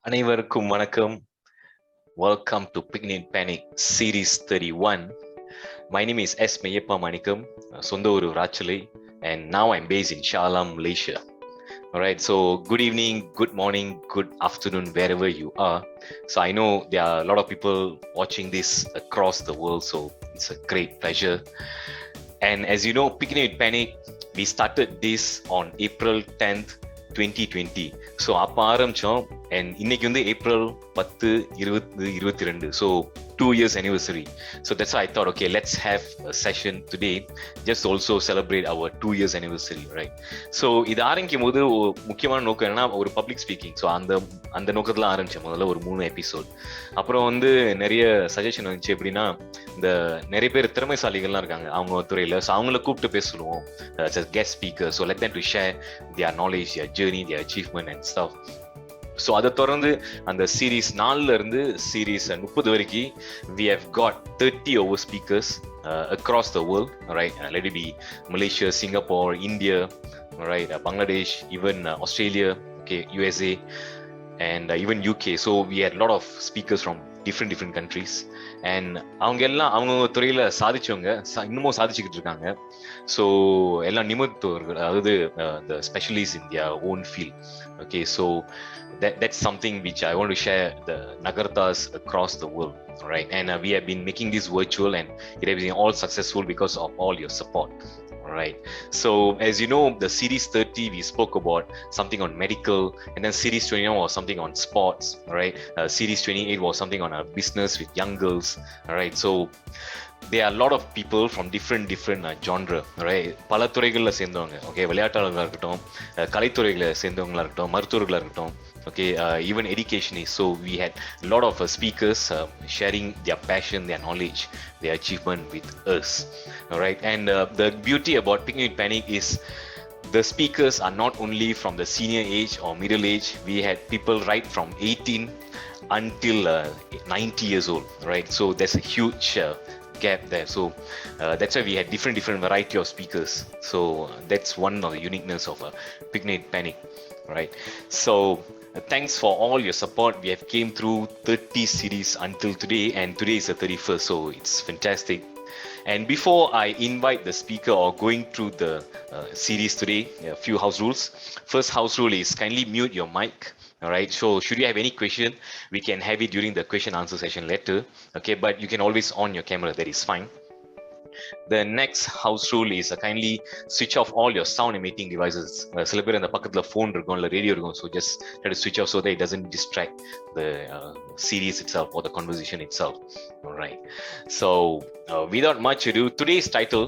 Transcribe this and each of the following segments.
அனைவருக்கும் வணக்கம். Welcome to Picnic Panic Series 31. My name is s.meyyappa சொந்த ஊரு ராச்சலை, and now I'm based in Shah Alam, Malaysia. Alright, so good evening, good morning, good afternoon, wherever you are. So I know there are a lot of people watching this across the world, so it's a great pleasure. And as you know, Picnic Panic, we started this on April 10th, 2020. So அப்போ ஆரம்பித்தோம். And இன்னைக்கு வந்து April 10, 2022. So 2 years anniversary. So that's why I thought, okay, let's have a session today, just also celebrate our 2 years anniversary, right? So இது ஆரம்பிக்கும் போது முக்கியமான நோக்கம் என்னன்னா ஒரு பப்ளிக் ஸ்பீக்கிங். ஸோ அந்த நோக்கத்தில் ஆரம்பித்தேன் முதல்ல ஒரு 3 எபிசோட். அப்புறம் வந்து நிறைய சஜஷன் வந்துச்சு. எப்படின்னா, இந்த நிறைய பேர் திறமைசாலிகள்லாம் இருக்காங்க அவங்க துறையில். ஸோ அவங்கள கூப்பிட்டு பேச சொல்லுவோம், guest speaker. So let them to share their knowledge, their journey, their achievement and stuff. So அதை தொடர்ந்து அந்த சீரீஸ் 4ல இருந்து சீரீஸ் 30 வரைக்கும் we have got 30 over speakers across the world, right? Let it be Malaysia, Singapore, India, right? Bangladesh, even Australia, okay, USA, and even UK. So we had a lot of speakers from different countries, and அவங்க எல்லாம் அவங்க துறையில சாதிச்சவங்க இன்னமும் சாதிச்சுக்கிட்டு இருக்காங்க. So எல்லாம் நிமித்தவர்கள், அதாவது the specialists in their own field. Okay, so that's something which I want to share, the Nagartas across the world, right? And we have been making this virtual, and it has been all successful because of all your support, right? So as you know, the series 30 we spoke about something on medical, and then series 29 was something on sports, right? Series 28 was something on business with young girls, right? So there are a lot of people from different genre, right? பல துறைகளில் சேர்ந்தவங்க, okay, விளையாட்டாளர்களாக இருக்கட்டும், கலைத்துறைகளை சேர்ந்தவங்களா இருக்கட்டும், மருத்துவர்களாக இருக்கட்டும், okay, even educationists. So we had a lot of speakers sharing their passion, their knowledge, their achievement with us, all right? And the beauty about Picnic Panic is the speakers are not only from the senior age or middle age. We had people right from 18 until 90 years old, right? So there's a huge gap there. So that's why we had different variety of speakers. So that's one of the uniqueness of Picnic Panic, right? So thanks for all your support. We have came through 30 series until today, and today is the 31st, so it's fantastic. And before I invite the speaker or going through the series today, a few house rules. First house rule is kindly mute your mic. All right, so should you have any question, we can have it during the question answer session later, okay? But you can always on your camera, that is fine. The next house rule is kindly switch off all your sound emitting devices. சில பேர் அந்த பக்கத்துல phone இருக்கும், இல்லை radio இருக்கும். So just try to switch off so that it doesn't distract the series itself or the conversation itself. All right, so without much ado, today's title,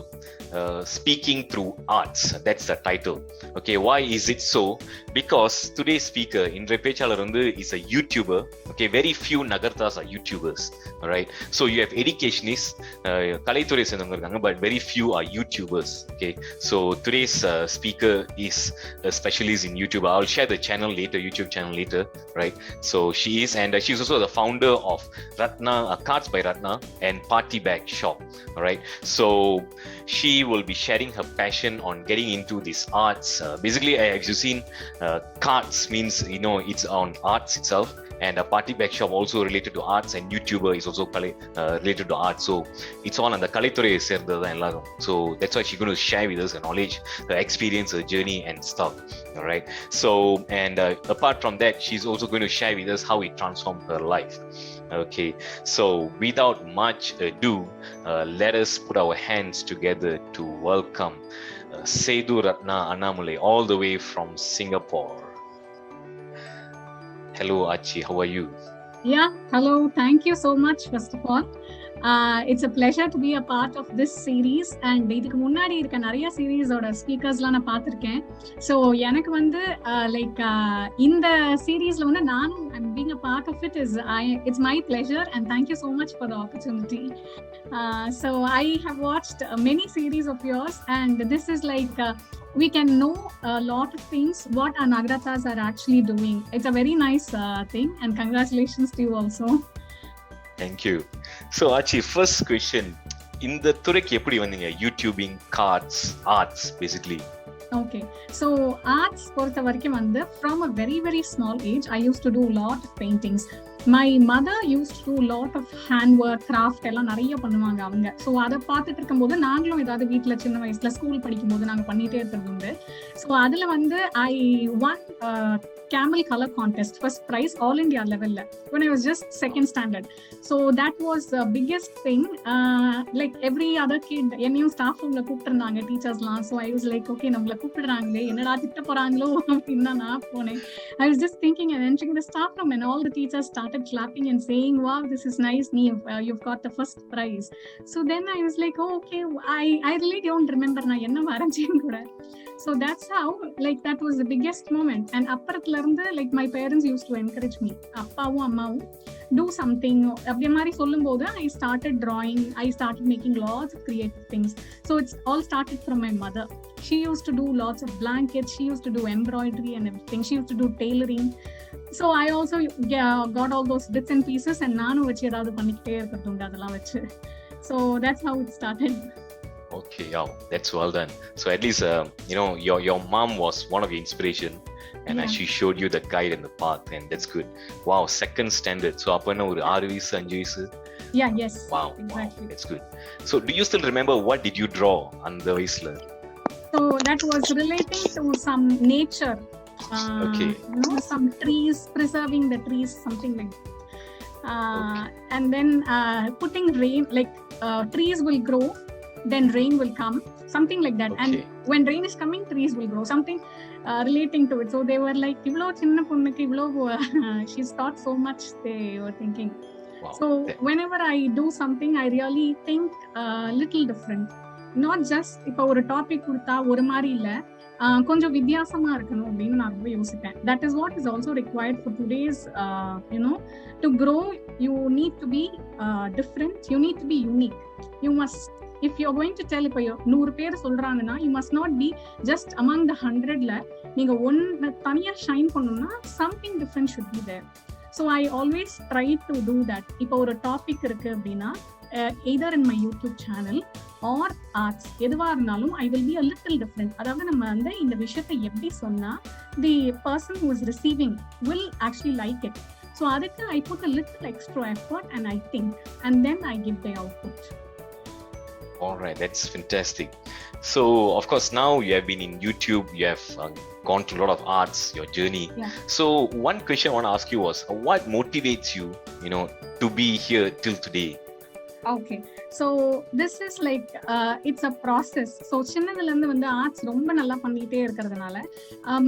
speaking through arts. That's the title. Okay, why is it so? Because today's speaker, இன்றைய பேச்சாளர் வந்து, is a YouTuber. Okay, very few Nagartas are YouTubers. All right, so you have educationists, கலைத்துறை சேர்ந்தவங்க இருக்காங்க, but very few are YouTubers. Okay, so today's speaker is a specialist in YouTube. I'll share the channel later, YouTube channel later, right? So she is, and she's also the founder of Rathna, Cards by Rathna, and Party Bag Shop. All right, so she will be sharing her passion on getting into this arts. Basically, as you've seen, cards means, you know, it's on arts itself, and a party bag shop also related to arts, and YouTuber is also related to arts. So it's all on the கலைத்துறையை சேர்ந்தது எல்லாரும். So that's why she's going to share with us her knowledge, her experience, her journey and stuff. All right, so and apart from that, she's also going to share with us how it transformed her life. Okay, so without much ado, let us put our hands together to welcome Sedu Rathna Annamalai, all the way from Singapore. Hello Achi, how are you? Yeah, hello. Thank you so much, first of all. It's a pleasure to be a part of this series, and இதுக்கு முன்னாடி இருக்க நிறைய சீரீஸோட ஸ்பீக்கர்ஸ்லாம் நான் பார்த்துருக்கேன். So எனக்கு வந்து like இந்த சீரீஸ்ல வந்து நானும் being a part of it it's my pleasure, and thank you so much for the opportunity. So I have watched many series of yours, and this is like we can know a lot of things what our Nagaratas are actually doing. It's a very nice thing, and congratulations to you also. Thank you. So Achi, first question, இந்த துறைக்கு எப்படி வந்தீங்க? YouTubing, cards, arts basically. Okay, so arts பொறுத்த வரைக்கும் வந்து from a very very small age I used to do a lot of paintings. My mother used to do a lot of handwork, craft எல்லாம் நிறைய பண்ணுவாங்க அவங்க. So அதை பார்த்துட்டு இருக்கும்போது நாங்களும் ஏதாவது வீட்டில் சின்ன வயசுல ஸ்கூல் படிக்கும்போது நாங்கள் பண்ணிட்டே இருக்கிறது உண்டு. ஸோ அதில் வந்து I won camel color contest first prize all India level when I was just second standard. So that was the biggest thing. Like every other kid என்னையும் ஸ்டாஃப் ரூம்ல கூப்பிட்டுருந்தாங்க டீச்சர்ஸ்லாம். So I was like okay நம்மளை கூப்பிடுறாங்களே என்னடா திட்ட போறாங்களோ அப்படின்னு தான் நான் போனேன். I was just thinking and entering the staff room and all the teachers started clapping and saying wow this is nice Neev, you've got the first prize. So then I was like oh okay I really don't remember நான் என்ன வரைஞ்சேன்னு கூட. So that's how like that was the biggest moment. And அப்பறத்துல இருந்து like my parents used to encourage me, அப்பாவும் அம்மாவும் do something அப்படி மாதிரி சொல்லும்போது I started drawing, I started making lots of creative things. So it's all started from my mother. She used to do lots of blankets, she used to do embroidery and everything, she used to do tailoring. So I also got all those bits and pieces and நானும் வச்சு ஏதாவது பண்ணிக்கிட்டே இருக்கிறது உண்டு அதெல்லாம் வச்சு. So that's how it started. Okay, yeah, that's well done. So at least you know your mom was one of your inspiration, and she showed you the guide and the path, and that's good. Wow, second standard. So appo enna oru 6 vayasu 5 vayasu? Yeah, yes. Wow, exactly. Wow, that's good. So do you still remember what did you draw on the vayasula? So that was relating to some nature. Okay. You know, some trees, preserving the trees, something like that. And then putting rain, like trees will grow, then rain will come, something like that. Okay. And when rain is coming trees will grow, something relating to it. So they were like ivlo chinna ponnukku ivlo she's taught so much, they were thinking. Wow. So whenever I do something I really think little different, not just இப்போ ஒரு topic கொடுத்தா ஒரு மாதிரி இல்ல கொஞ்சம் வித்தியாசமா இருக்கணும் அப்படின்னு நான் ரொம்ப யோசிப்பேன். That is what is also required for today's you know to grow. You need to be different, you need to be unique. You must, if you're going to tell, இப்போ 100 பேர் சொல்றாங்கன்னா you must not be just among the 100ல நீங்க ஒன்னு தனியா shine பண்ணணும்னா something different should be there. So I always try to do that. இப்போ ஒரு topic இருக்கு அப்படின்னா either in my YouTube channel or arts எதுவா இருந்தாலும் I will be a little different. அதாவது நம்ம வந்து இந்த விஷயத்தை எப்படி சொன்னா the person who is receiving will actually like it. So adukku I put a little extra effort and I think and then I give the output. All right, that's fantastic. So of course now you have been in YouTube, you have gone through a lot of arts, your journey. Yeah. So one question I want to ask you was what motivates you, you know, to be here till today? Okay, so this is like it's a process. So சின்னதுல இருந்து வந்து arts ரொம்ப நல்லா பண்ணிட்டே இருக்கிறதுனால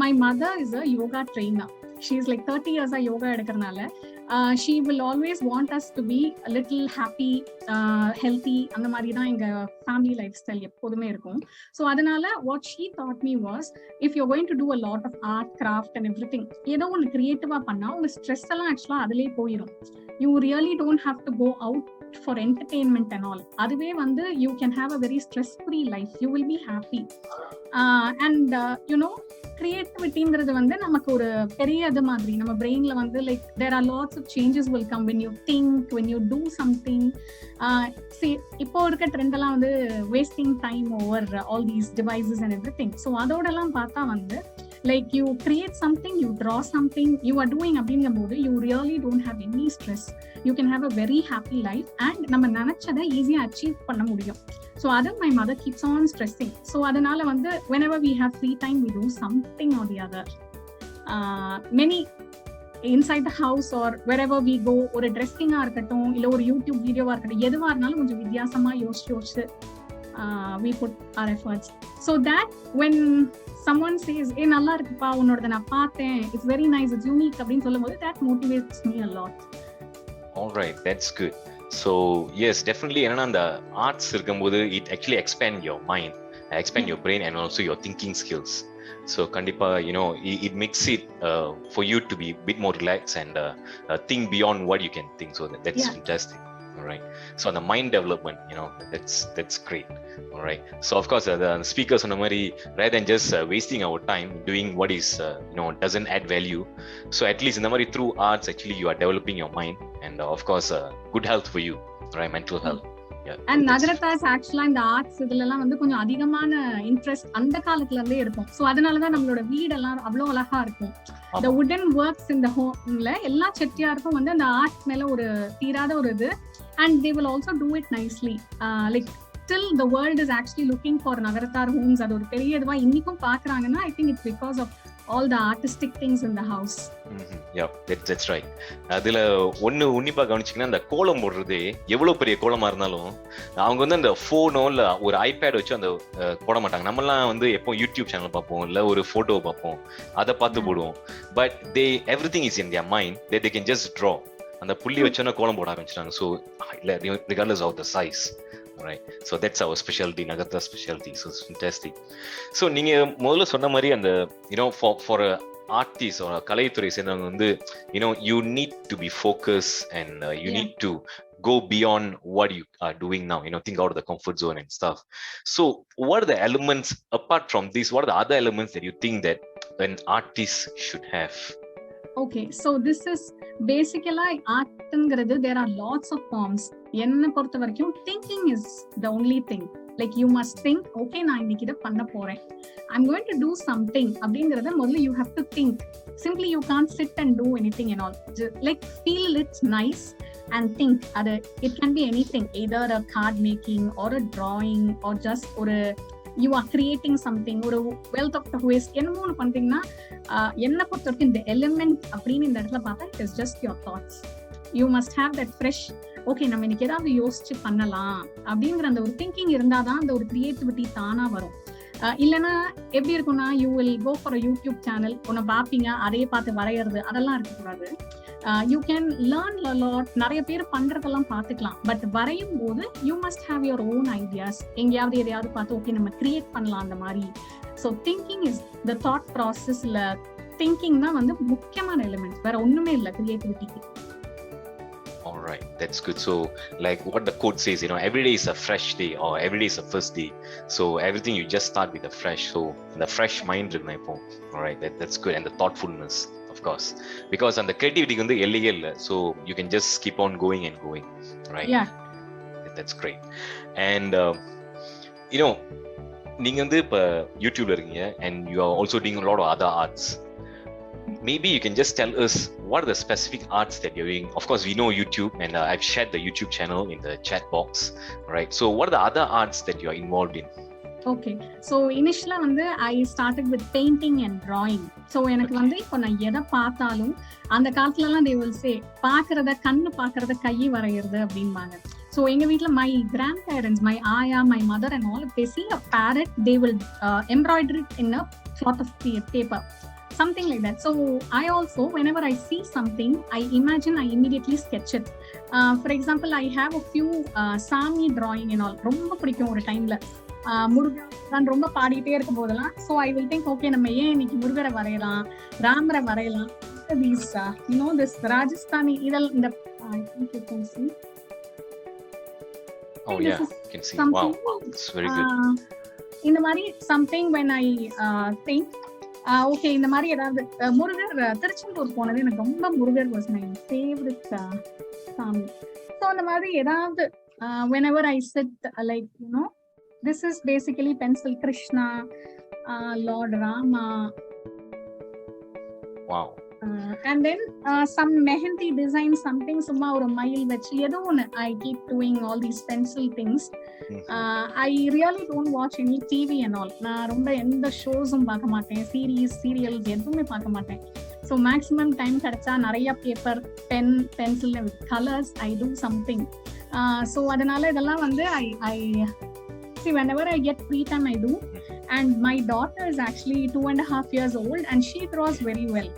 my mother is a yoga trainer. She is like 30 years yoga எடுக்கிறதுனால she will always want us to be a little happy, healthy. அந்த மாதிரி தான் எங்க ஃபேமிலி லைஃப் ஸ்டைல் எப்போதுமே இருக்கும். ஸோ அதனால what she taught me was if you're going to do a lot of art, craft and everything, ஏதோ ஒன்று கிரியேட்டிவா பண்ணா உங்க ஸ்ட்ரெஸ் எல்லாம் ஆக்சுவலா அதுலயே போயிடும். You really don't have to go out for entertainment and all. அதுவே வந்து you can have a very stress free life, you will be happy. And you know creativityங்கிறது வந்து நமக்கு ஒரு பெரிய அது மாதிரி நம்ம பிரெயின்ல வந்து like there are lots of changes will come when you think, when you do something. See இப்போ இருக்க ட்ரெண்ட் எல்லாம் வந்து wasting time over all these devices and everything. So அதோடலாம் பார்த்தா வந்து like you create something, you draw something, you are doing அப்படிங்கும்போது you really don't have any stress. You can have a very happy life and நம்ம நினைச்சதை ஈஸியா achieve பண்ண முடியும். So other my mother keeps on stressing. So அதனால வந்து whenever we have free time we do something or the other. Many inside the house or wherever we go, ஒரு ட்ரெஸ்ஸிங்கா இருக்கட்டும் இல்ல ஒரு யூடியூப் வீடியோவா இருக்கட்டும் எதுவா இருந்தாலும் கொஞ்சம் வித்தியாசமா யோசிச்சு we put our efforts. So that when someone says ஏ நல்லா இருக்குப்பா உன்னோட நான் பார்த்தேன், it's very nice, it's unique அப்படின்னு சொல்லும்போது that motivates me a lot. All right, that's good. So yes, definitely enna and arts irukumbodhu it actually expand your mind, expand your brain and also your thinking skills. So kandipa you know it makes it for you to be a bit more relaxed and think beyond what you can think. So that's fantastic. All right, so the mind development, you know, that's great. All right, so of course the speakers on mari rather than just wasting our time doing what is you know doesn't add value, so at least in the mari through arts actually you are developing your mind and of course good health for you, right? Mental health. And நகரத்தாஸ் actually இந்த arts இதுல எல்லாம் வந்து கொஞ்சம் அதிகமான interest அந்த காலத்துல இருந்தே இருக்கும். சோ அதனாலதான் நம்மளோட வீடெல்லாம் அவ்வளவு அழகா இருக்கும். இந்த வுடன் ஒர்க்ஸ் இந்த ஹோம்ல எல்லா செட்டியாருக்கும் வந்து அந்த ஆர்ட் மேல ஒரு தீராத ஒரு இது. And they will also do it nicely. Like still the world is actually looking for Nagarathar homes. அது ஒரு பெரிய இதுவா இன்னைக்கும் பாக்குறாங்கன்னா I think it's because of all the artistic things in the house. Yeah, that's right. அதுல ஒன்னு உன்னிப்பா கவனிச்சீங்கன்னா அந்த கோலம் போடுறது எவ்வளவு பெரிய கோலமா இருந்தாலும் அவங்க வந்து அந்த போனோ இல்ல ஒரு ஐபேட் வச்சு அந்த போட மாட்டாங்க. நம்ம எல்லாம் வந்து எப்போ யூடியூப் சேனல் பார்ப்போம் இல்ல ஒரு போட்டோ பார்ப்போம், அதை பார்த்து போடுவோம். But everything is in their mind that they can just draw. அந்த புள்ளி வச்சோன்னா கோலம் போட ஆரம்பிச்சிட்டாங்க. So regardless of the size. Right, so that's our specialty, Nagartha specialty. So it's fantastic. So நீங்க முதல்ல சொன்ன மாதிரி அந்த for a artist or a கலைத்துறை சேர்ந்தவங்க வந்து you need to be focused and you need to go beyond what you are doing now, think out of the comfort zone and stuff. So what are the elements apart from this, what are the other elements that you think that an artist should have? Okay, so this is basically artங்கிறது there are lots of forms. என்ன பொறுத்த வரைக்கும் thinking is the only thing. Like you must think, okay, நான் இன்னைக்கு இதை பண்ண போறேன், I'm going to do something அப்படிங்கறத முதல்ல you have to think. Simply you can't sit and do anything and all. Like feel it's nice and think. It can be anything, either a card making or a drawing or just ஒரு you are creating something, ஒரு wealth of the waste என்னமோ ஒன்று பண்றீங்கன்னா என்ன பொறுத்த வரைக்கும் இந்த element அப்படின்னு இந்த இடத்துல பார்த்தா it is just your thoughts. You must have that fresh, okay, நம்ம இன்னைக்கு ஏதாவது யோசிச்சு பண்ணலாம் அப்படிங்கிற அந்த ஒரு திங்கிங் இருந்தாதான் அந்த ஒரு கிரியேட்டிவிட்டி தானா வரும். இல்லைன்னா எப்படி இருக்கும்னா you will go for a YouTube channel, ஒன்ன பாப்பீங்க, அதையே பார்த்து வரைகிறது, அதெல்லாம் இருக்கக்கூடாது. You can learn a lot. நிறைய பேர் பண்றதெல்லாம் பார்த்துக்கலாம். பட் வரையும் போது you must have your own ideas. எங்கேயாவது எதையாவது பார்த்து ஓகே நம்ம கிரியேட் பண்ணலாம் அந்த மாதிரி. So thinking is the thought ப்ராசஸ்ல திங்கிங் தான் வந்து முக்கியமான எலிமெண்ட், வேற ஒண்ணுமே இல்லை கிரியேட்டிவிட்டிக்கு. All right, that's good. So like what the quote says, every day is a fresh day or every day is a first day. So everything you just start with a fresh. So the fresh mind irukku. All right, that's good. And the thoughtfulness, of course, because and the creativity வந்து எல்லையே இல்லை. So you can just keep on going and going, right? Yeah, that's great. And நீங்க வந்து இப்ப யூடியூப்ல இருக்கீங்க and you are also doing a lot of other arts. Maybe you can just tell us what are the specific arts that you're doing. Of course, we know YouTube, and I've shared the YouTube channel in the chat box, right? So what are the other arts that you're involved in? Okay, so initially வந்து I started with painting and drawing. So எனக்கு வந்து இப்போ நான் எதை பார்த்தாலும் அந்த காலத்துலலாம் they will say பார்க்கறத கண்ணு பார்க்கறத கை வரைகிறது அப்படின்பாங்க. So எங்க வீட்ல my grandparents, my aya, my mother and all, if they see a parrot, they will embroider it in a cloth of paper. Something like that. So I also, whenever I see something, I imagine, I immediately sketch it. For example, I have a few Sami drawing and all. ரொம்ப பிடிக்கும் ஒரு டைம்ல முருகன் ரொம்ப பாடிட்டே இருக்கும் போதெல்லாம். So I will think, okay, நம்ம ஏன் இன்னைக்கு முருகரை வரையலாம், ராமரை வரையலாம். These, this Rajasthani, இதெல்லாம் இந்த I think you can see. Oh yeah, you can see. Wow, it's very good. இந்த மாதிரி something when I think, okay, இந்த மாதிரி ஏதாவது முருகர் திருச்செந்தூர் போனது எனக்கு ரொம்ப, முருகர் வாஸ் மை ஃபேவரட் சாமி. ஸோ அந்த மாதிரி ஏதாவது whenever I sit, like this is basically pencil Krishna, Lord Rama. Wow. And then some mehendi design, something சும்மா ஒரு மயில் வச்சு ஏதோ ஒன்று. I keep doing all these pencil things. I really don't watch any TV and all. நான் ரொம்ப எந்த ஷோஸும் பார்க்க மாட்டேன், சீரியல்ஸ் எதுவுமே பார்க்க மாட்டேன். ஸோ மேக்ஸிமம் டைம் கிடைச்சா நிறைய paper, pen, pencil with colours I do something. So அதனால இதெல்லாம் வந்து I see whenever I get free time I do. And my daughter is actually 2.5 years old and she draws very well.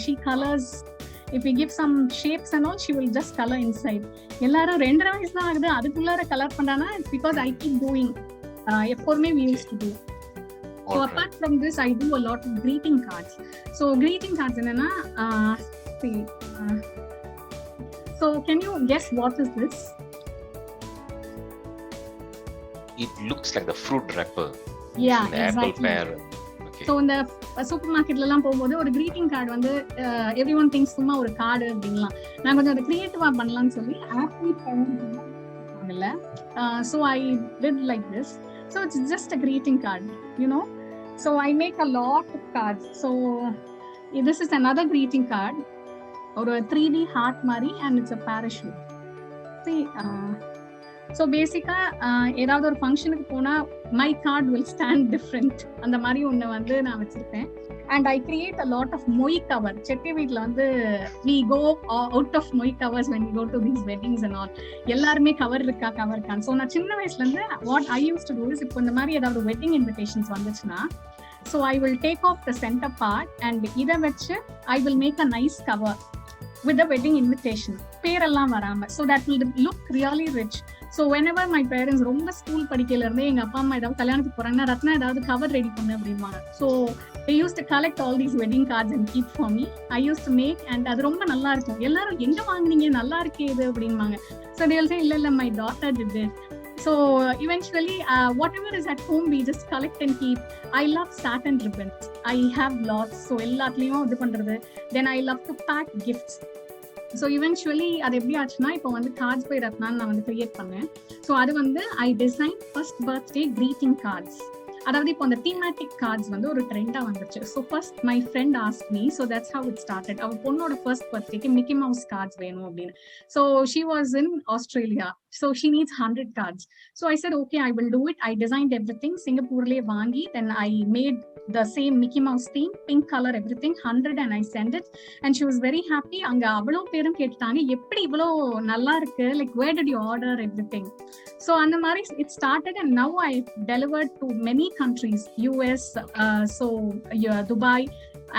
She colors. If we give some shapes and all, she will just color inside. எல்லாரும் 2.5 வயசு தான் ஆகுது, அதுக்குள்ளார colour பண்ணானா it's because I keep doing. எப்போதுமே we used to do. So apart from this, I do a lot of greeting cards. So greeting cards என்னன்னா, so can you guess what is this? It looks like the fruit wrapper. Yeah, the exactly. Apple pear. Okay. So இந்த super மார்க்கெட்ல எல்லாம் போகும்போது ஒரு greeting card வந்து every one things சும்மா ஒரு card அப்படின்லாம், நான் கொஞ்சம் அதை கிரியேட்டிவா பண்ணலாம்னு சொல்லி ஆப்பிள் பழம் பண்ணுவாங்கல்ல. So I did like this. So it's just a greeting card, you know. So I make a lot of cards. So this is another greeting card, ஒரு 3D heart மாதிரி, and it's a parachute. See, so பேசிக்காக ஏதாவது ஒரு ஃபங்க்ஷனுக்கு போனால் my card will stand different, அந்த மாதிரி ஒன்று வந்து நான் வச்சுருப்பேன். And I create a lot of மொய் கவர். செட்டி வீட்டில் வந்து வி கோ அவுட் ஆஃப் மொய் covers when we go to these weddings and all. எல்லாருமே கவர் இருக்கா கவர் இருக்கான்னு. ஸோ நான் சின்ன வயசுலேருந்து what I use to do is, இப்போ இந்த மாதிரி ஏதாவது வெட்டிங் இன்விடேஷன்ஸ் வந்துச்சுன்னா, so I will take off the centre part and இதை வச்சு I will make a nice cover with a wedding invitation, பேரெல்லாம் வராம. So that will look really rich. So whenever my parents ரொம்ப school படிக்கையில இருந்தே எங்க அப்பா அம்மா ஏதாவது கல்யாணத்துக்கு போறாங்கன்னா, ரத்னா ஏதாவது கவர் ரெடி பண்ணு அப்படின்வாங்க. So they used to collect all these wedding cards and keep for me. I used to make, and அது ரொம்ப நல்லா இருக்கும். எல்லாரும் எங்க வாங்குனீங்க, நல்லா இருக்கே இது அப்படின்வாங்க. So they will say இல்ல my daughter did it. So eventually whatever is at home we just collect and keep. I love satin ribbons. I have lots. So எல்லாத்துலயும் இது பண்றது. Then I love to pack gifts. So eventually அது எப்படி ஆச்சுன்னா, இப்போ வந்து cards by Rathna நான் வந்து கிரியேட் பண்ணேன். ஸோ அது வந்து I designed first birthday greeting cards. அதாவது இப்போ அந்த thematic cards வந்து ஒரு ட்ரெண்டா வந்துச்சு. So first my friend ask me, so that's how it started. அவ பொண்ணோட ஃபர்ஸ்ட் பர்த்டேக்கு மிக்கி மவுஸ் கார்ட்ஸ் வேணும் அப்படின்னு. So she was in Australia. So she needs 100 cards. So I said, okay, I will do it. I designed everything. Singapore vaangi. Then I made the same Mickey Mouse theme, pink color, everything, 100, and I sent it. And she was very happy. Anga avlo perum kettaanga, eppadi ivlo nalla irukku, like where did you order everything? So andha mari it started, and now I delivered to many countries, US, Dubai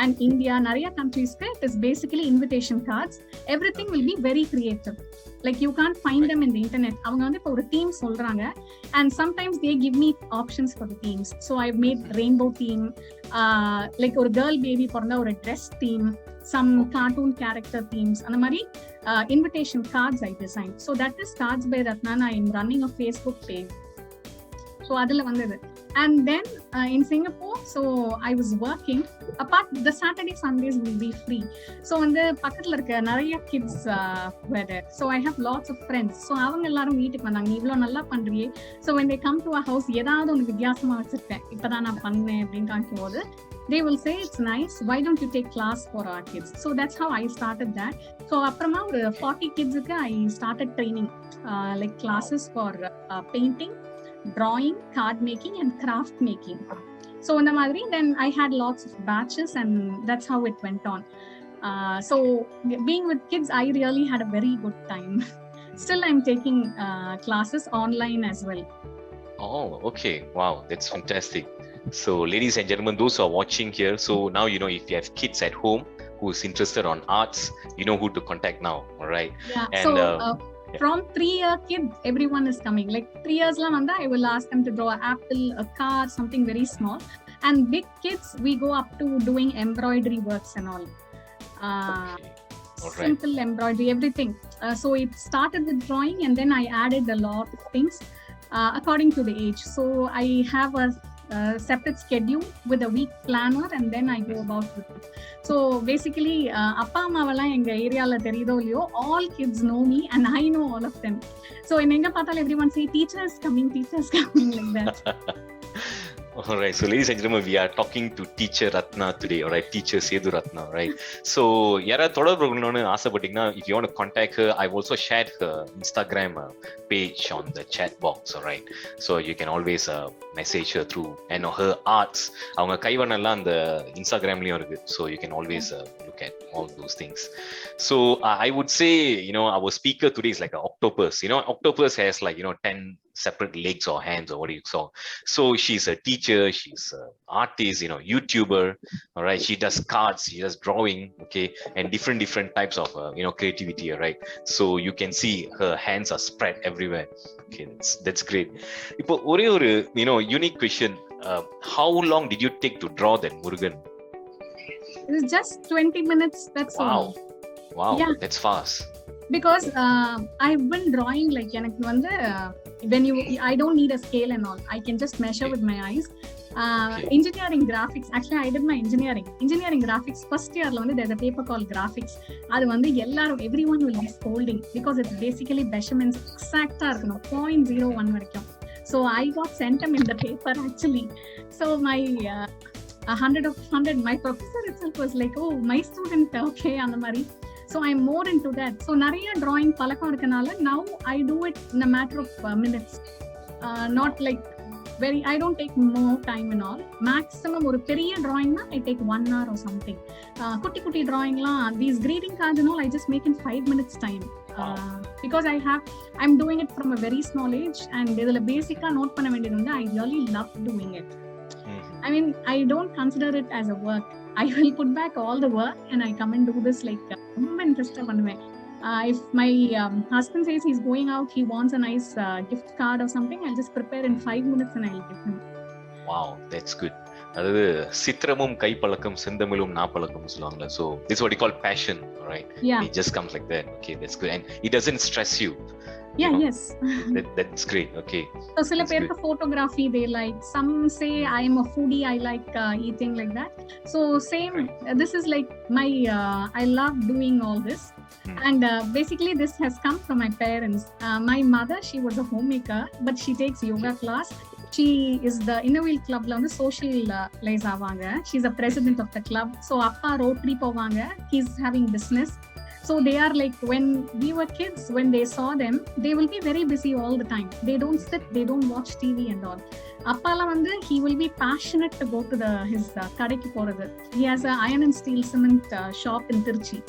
and India, nariya countries. It is basically invitation cards. Everything will be very creative. Like you can't find them in the internet. அவங்க வந்து இப்போ ஒரு theme சொல்றாங்க, and sometimes they give me options for the themes. So I've made rainbow theme, like ஒரு girl baby பிறந்தா ஒரு dress theme, some cartoon character themes, அந்த மாதிரி invitation cards I designed. So that is Cards by Rathna. I am running a Facebook page. So அதுல வந்தது. And then in Singapore, so I was working. Apart, the Saturday Sundays will be free. So வந்து பக்கத்துல இருக்க நிறைய kids were there. So I have lots of friends. So அவங்க எல்லாரும் வீட்டுக்கு வந்தாங்க, நீ இவ்வளோ நல்லா பண்றியே. So when they come to our house, ஏதாவது ஒன்று வித்தியாசமா வச்சிருக்கேன், இப்பதான் நான் பண்ணேன் அப்படின்னு காட்டும் போது, they will say it's nice, why don't you take class for our kids? So that's how I started that. So அப்புறமா ஒரு 40 kidsக்கு I started training, like classes for painting, drawing, card making, and craft making. So in the madri, then I had lots of batches, and that's how it went on. So being with kids, I really had a very good time. Still I'm taking classes online as well. Oh, okay. Wow, that's fantastic. So ladies and gentlemen, those who are watching here, so now you know, if you have kids at home who is interested on arts, you know who to contact now, all right? Yeah. And so from 3-year kid, everyone is coming. Like 3 years la vanda, I will ask them to draw an apple, a car, something very small. And big kids, we go up to doing embroidery works and all. Okay. All right. Simple embroidery, everything. So it started with drawing, and then I added a lot of things according to the age. So I have a separate schedule with a week planner, and then I go about with it. So basically appa amma enga area la theriyudho illiyo, all kids know me and I know all of them. So in enga pathal everyone say teachers coming like that. All right, so ladies and gentlemen, we are talking to teacher Rathna today, all right, teacher Sethu Rathna, right? So yara தொடர்பு கொள்ளணும்னு ஆசைப்பட்டீங்கன்னா, if you want to contact her, I've also shared her Instagram page on the chat box, all right? So you can always message her through, and her arts, அவங்க கைவண்ணெல்லாம் அந்த இன்ஸ்டாகிராம்லயும் இருக்கு. So you can always look at all those things. So I would say, you know, our speaker today is like an octopus. You know, octopus has like, you know, 10 separate legs or hands or what you saw. So she's a teacher, she's an artist, you know, YouTuber, all right? She does cards, she does drawing, okay, and different types of you know, creativity, right? So you can see her hands are spread everywhere. Okay, that's great. Ipo ore oru, you know, unique question, how long did you take to draw that Murugan? It's just 20 minutes, that's all. Wow, yeah. That's fast. Because I've been drawing, like எனக்கு வந்து when I don't need a scale and all, I can just measure with my eyes. engineering graphics. Actually, I did my engineering graphics. First year la there's a paper called graphics. அது everyone will be scolding because it's basically measurements exact ah irukணும் 0.01 வரைக்கும். So I got sent in the paper actually. So my 100 of 100, my professor itself was like, oh, my student, okay, அந்த மாதிரி. So I'm more into that. So நிறைய drawing பழக்கம் இருக்கனால now I do it in a matter of minutes. Not like I don't take more time and all. Maximum ஒரு பெரிய drawing na I take 1 hour or something. குட்டி குட்டி drawing லாம் these greeting cards and all I just make in 5 minutes time. Because I'm doing it from a very small age and இதுல பேசிக்கா note பண்ண வேண்டியது வந்து I really love doing it. I mean, I don't consider it as a work. I will put back all the work and I come and do this like ரொம்ப இன்ட்ரெஸ்டா பண்ணுவேன். If my husband says he's going out, he wants a nice gift card or something, I'll just prepare in 5 minutes and I'll give him. Wow, that's good. அதாவது சித்திரமும் கைப்பழக்கம் செந்தமிழும் நாப்பழக்கம் சொல்லுவாங்கல்ல. So this is what you call passion, right? Yeah. It just comes like that. Okay, that's good. And it doesn't stress you. Yeah, yes. That's great. Okay. So சில பேருக்கு photography they like. Some say I am a foodie, I like eating like that. So same, this is like my I love doing all this. And basically this has come from my parents. My mother, she was a homemaker, but she takes yoga class. She is the Innerwheel Club la வந்து socialize ஆவாங்க. She's the president of the club. So அப்பா rotary போவாங்க. He's having business. So they are like, when we were kids, when they saw them, they will be very busy all the time. They don't sit, they don't watch TV and all. Appala வந்து he will be passionate to go to his கடைக்கு போறது. He has a iron and steel cement shop in Tirchi.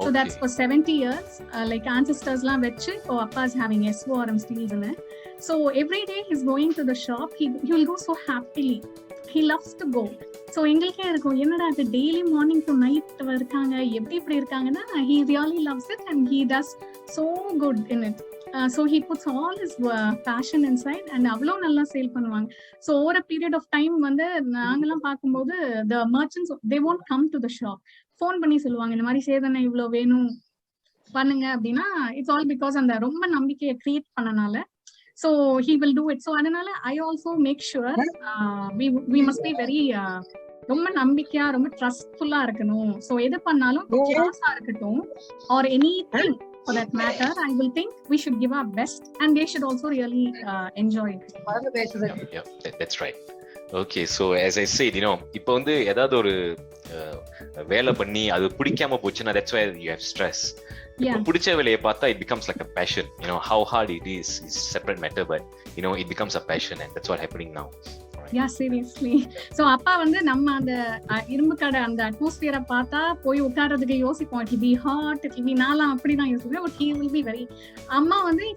So that's for 70 years. Like ancestors la vechu, oh appa is having SORM steels in it. So every day he's going to the shop. He will go so happily. He loves to go. So எங்களுக்கே இருக்கும் என்னடா அது daily morning to night இருக்காங்க, எப்படி இப்படி இருக்காங்கன்னா he really loves it and he does so good in it. So he puts all his passion inside and அவ்வளோ நல்லா சேல் பண்ணுவாங்க. So over a period of time வந்து நாங்கெல்லாம் பார்க்கும்போது the merchants they won't come to the shop. Phone பண்ணி சொல்லுவாங்க இந்த மாதிரி சேதனை இவ்வளோ வேணும் பண்ணுங்க அப்படின்னா இட்ஸ் ஆல் பிகாஸ் அந்த ரொம்ப நம்பிக்கையை கிரியேட் பண்ணனால. So he will do it. So அதனால I also make sure we must be very ரொம்ப நம்பிக்கையா ரொம்ப ட்ரஸ்ட்ஃபுல்லா இருக்கணும். So எது பண்ணாலும் கிளாஸா இருக்கட்டும் or anything for that matter, I will think we should give our best and they should also really enjoy it. Yeah, that's right. Okay, so as I said, இப்போ வந்து ஏதாவது ஒரு வேலை பண்ணி அது பிடிக்காம போச்சுன்னா that's why you have stress. இப்போ பிடிச்ச வேலையை பார்த்தா it becomes like a passion. How hard it is separate matter, but it becomes a passion and that's what happening now. Yeah, seriously. So அப்பா வந்து நம்ம அந்த இரும்பு கடை அந்த அட்மாஸ்பியரை பார்த்தா போய் உட்கார்றதுக்கு யோசிப்போம். It will be hot, it will be நாலாம் அப்படிதான் யோசிப்பேன். But he will be very, அம்மா வந்து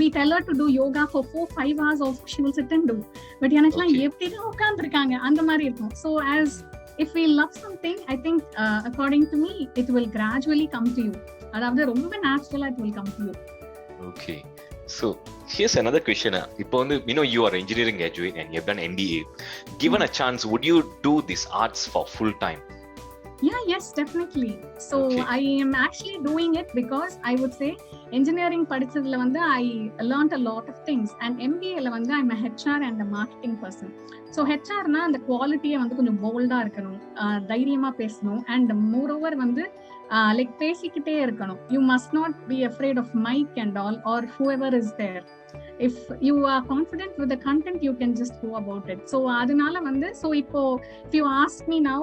we tell her to do yoga for 4-5 hours also she will sit and do. But எனக்குலாம் எப்படிதான் உட்கார்ந்துருக்காங்க அந்த மாதிரி இருக்கும். So as if we love something, I think according to me it will gradually come to you. அதாவது ரொம்ப நேச்சுரலா it will come to you. Okay. So here's another question. இப்போ வந்து you are an engineering graduate and you have done M.BA. Given a chance, would you do this arts for full time? Yeah, yes, definitely. So I am actually doing it because I would say engineering படிச்சதுல வந்து I learned a lot of things and M.BA ல வந்து I'm a HR and a marketing person. So HR னா அந்த குவாலிட்டியை வந்து கொஞ்சம் போல்டா இருக்கணும், தைரியமா பேசணும் and moreover வந்து like பேசிக்கிட்டே இருக்கணும். You must not be afraid of mic and all or whoever is there. If you are confident with the content, you can just go about it. So அதனால வந்து so இப்போ if you ask me now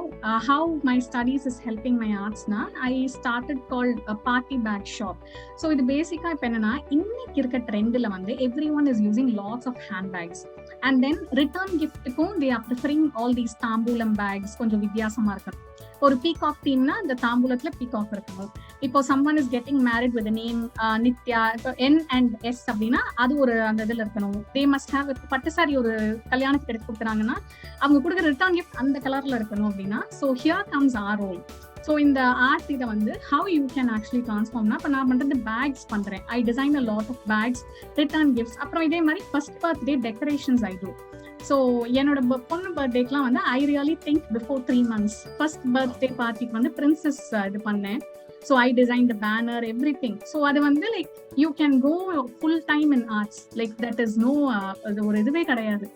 how my studies is helping my arts na, I started called a party bag shop. So இது பேசிக்கா இப்போ என்னன்னா இன்னைக்கு இருக்க ட்ரெண்ட்ல வந்து everyone is using lots of handbags and then return gift-க்கும் they are preferring all these தாம்பூலம் bags கொஞ்சம் வித்தியாசமா இருக்கணும். ஒரு பீகாக் தீம்னா அந்த தாம்பூலத்துல பீகாக் இருக்கணும். இப்போ someone is getting married with the name Nithya, இப்போ N and S அப்படின்னா அது ஒரு அந்த இதுல இருக்கணும். they must have பட்டு சாரி ஒரு கல்யாணத்துக்கு எடுத்து கொடுக்குறாங்கன்னா அவங்க கொடுக்குற ரிட்டர்ன் கிஃப்ட் அந்த கலர்ல இருக்கணும் அப்படின்னா so here comes our role. So இந்த ஆர்ட் இதை வந்து how you can actually transformனா இப்போ நான் பண்றது பேக்ஸ் பண்றேன். I design a lot of bags, return gifts. அப்புறம் இதே மாதிரி first birthday decorations I do. So என்னோட பொண்ணு பர்த்டேக்கெலாம் வந்து I really think before 3 months. First birthday பார்ட்டிக்கு வந்து பிரின்சஸ் இது பண்ணேன். So I design the banner every thing. So அது வந்து like you can go full time in arts like that is no அது ஒரு இதுவே கிடையாது.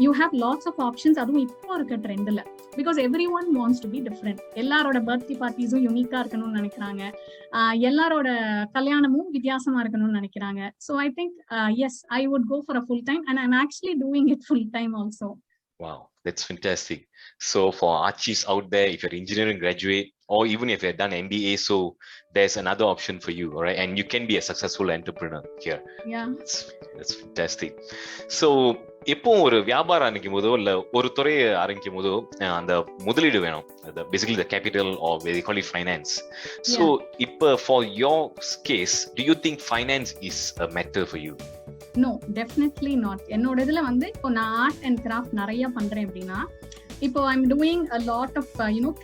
you have lots of options. அதுவும் இப்போ இருக்க ட்ரெண்ட்ல, because everyone wants to be different. எல்லாரோட பர்த்டே பார்ட்டிஸும் யூனிக்கா இருக்கணும்னு நினைக்கிறாங்க, எல்லாரோட கல்யாணமும் வித்தியாசமா இருக்கணும்னு நினைக்கிறாங்க. So I think yes, I would go for a full time, and I'm actually doing it full time also. Wow, that's fantastic. So for archies out there, if you're engineering graduate or even if you've done MBA, so there's another option for you, all right? And you can be a successful entrepreneur here. Yeah, that's fantastic. So எப்போ ஒரு வியாபாரம் ஆரம்பிக்கும் போதோ இல்ல ஒரு துறையை ஆரம்பிக்கும் போதோ அந்த முதலீடு வேணும், basically the capital or they call it finance. So இப்போ for your case, do you think finance is a matter for you? No, definitely not. என்னோட இதுல வந்து இப்போ நான் ஆர்ட் அண்ட் கிராஃப்ட் நிறைய பண்றேன் அப்படின்னா, இப்போ I'm doing a lot of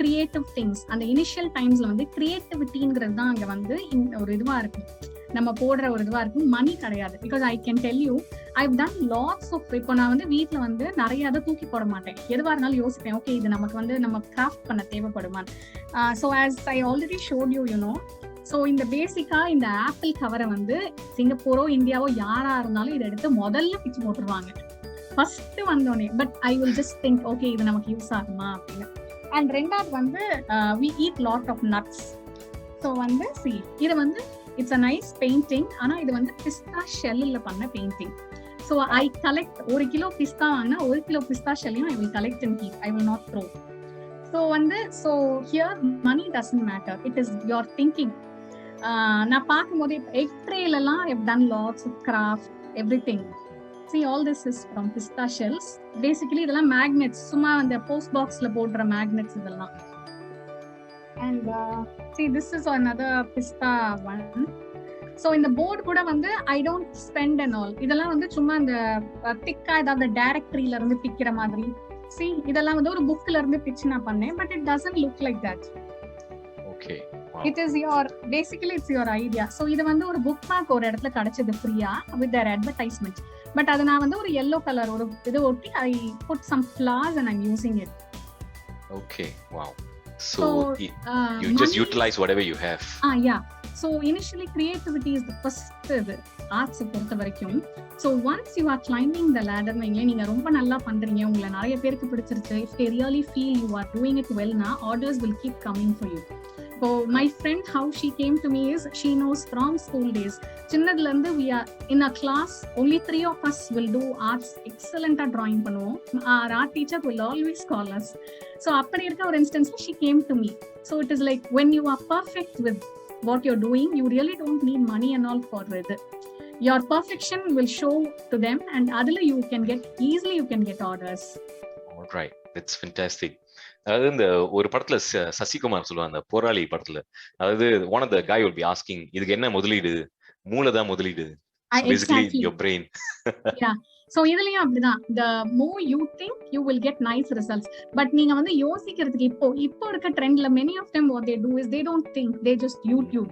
creative things. அந்த இனிஷியல் டைம்ஸ்ல வந்து கிரியேட்டிவிட்டிங்கிறது தான் அங்க வந்து ஒரு இதுவா இருக்கும், நம்ம போடுற ஒரு இதுவா இருக்கும், மணி கிடையாது. Because I can tell you, I've done lots of, இப்போ நான் வந்து வீட்டுல வந்து நிறைய அதை தூக்கி போட மாட்டேன், எதுவா இருந்தாலும் யோசிப்பேன், ஓகே இது நமக்கு வந்து நம்ம கிராஃப்ட் பண்ண தேவைப்படுமான்னு. So as I already showed you, so இந்த பேசிக்கா இந்த ஆப்பிள் கவரை வந்து சிங்கப்பூரோ இந்தியாவோ யாரா இருந்தாலும் இதை எடுத்து முதல்ல பிச்சு போட்டுருவாங்க ஃபர்ஸ்ட் வந்தோடனே. But I will just think, okay இது நமக்கு யூஸ் ஆகுமா அப்படின்னு. அண்ட் ரெண்டாவது வந்து we eat lot of nuts. So வந்து இது வந்து இட்ஸ் அ நைஸ் பெயிண்டிங், ஆனா இது வந்து பிஸ்தா ஷெல்லில் பண்ண painting. So I collect 1 kilo பிஸ்தா வாங்கினா 1 கிலோ பிஸ்தா ஷெல்லையும் I will collect and keep, I will not throw. So வந்து so here money doesn't matter, it is your thinking. நான் பார்க்கும்போது எக் ட்ரேலாம் I've done lots of craft, everything. See, all this is from pista shells. Basically இதெல்லாம் magnets, சும்மா அந்த post பாக்ஸ்ல போடுற magnets இதெல்லாம். And see, this is another pista one. So இந்த போர்டு கூட வந்து I don't spend and all. இதெல்லாம் வந்து சும்மா அந்த திக்கா ஏதாவது டைரக்டரியில இருந்து பிக்கிற மாதிரி. See, இதெல்லாம் வந்து ஒரு புக்ல இருந்து பிச்சு நான் பண்ணேன், but it doesn't look like that. Okay. It is your, basically it's your idea. So இது வந்து ஒரு புக் மார்க் ஒரு இடத்துல கிடைச்சது ஃப்ரீயா with their advertisement. பட் அது நான் வந்து ஒரு yellow color ஒரு இது ஒட்டி I put some flowers and I'm using it. Okay, wow. So you just utilize whatever you have. Yeah. So initially creativity is the first arts பொறுத்த வரைக்கும். So once you are climbing the ladder, நீங்க ரொம்ப நல்லா பண்றீங்க, உங்களை நிறைய பேருக்கு பிடிச்சிருச்சு, if they really feel you are doing it well na, orders will keep coming for you. So my friend, how she came to me is, she knows from school days, சின்னதுல இருந்து we are in a class, only 3 of us will do arts, excellent drawing பண்ணுவோம், our art teacher will always call us. So அப்படி இருக்க ஒரு instance she came to me. So it is like when you are perfect with what you're doing, you really don't need money and all for it. Your perfection will show to them, and adula you can get easily, you can get orders. All right, that's fantastic. அதாவது இந்த ஒரு படத்துல சசிகுமார் சொல்லுவாங்க, அந்த போராளி படத்துல, அதாவது one of the guy will be asking, இதுக்கு என்ன முதலீடு, மூளைதான் முதலீடு, basically your brain. Yeah, so இதுலயும் அப்படிதான், the more you think you will get nice results. But நீங்க வந்து யோசிக்கிறதுக்கு இப்போ இருக்க ட்ரெண்ட்ல many of them what they do is they don't think, they just YouTube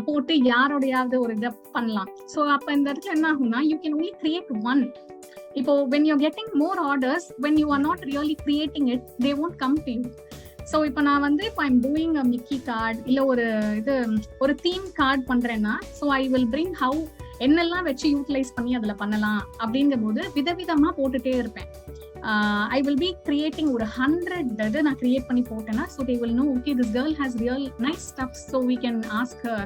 போட்டு யாரோடையாவது ஒரு இதை பண்ணலாம். ஸோ அப்ப இந்த இடத்துல என்ன ஆகும்னா, you can only create one. இப்போ when you're getting more orders, when you are not really creating it, they won't come to you. So இப்போ நான் வந்து இப்போ I'm doing a Mickey card, இல்ல ஒரு theme card பண்றேன்னா, so I will bring how என்னெல்லாம் வச்சு யூட்டிலைஸ் பண்ணி அதுல பண்ணலாம் அப்படிங்கும் போது விதவிதமா போட்டுட்டே இருப்பேன். I will be creating ஒரு 100 நான் கிரியேட் பண்ணி போட்டேன்னா, so they will know, okay, this girl has real nice stuff, so we can ask her.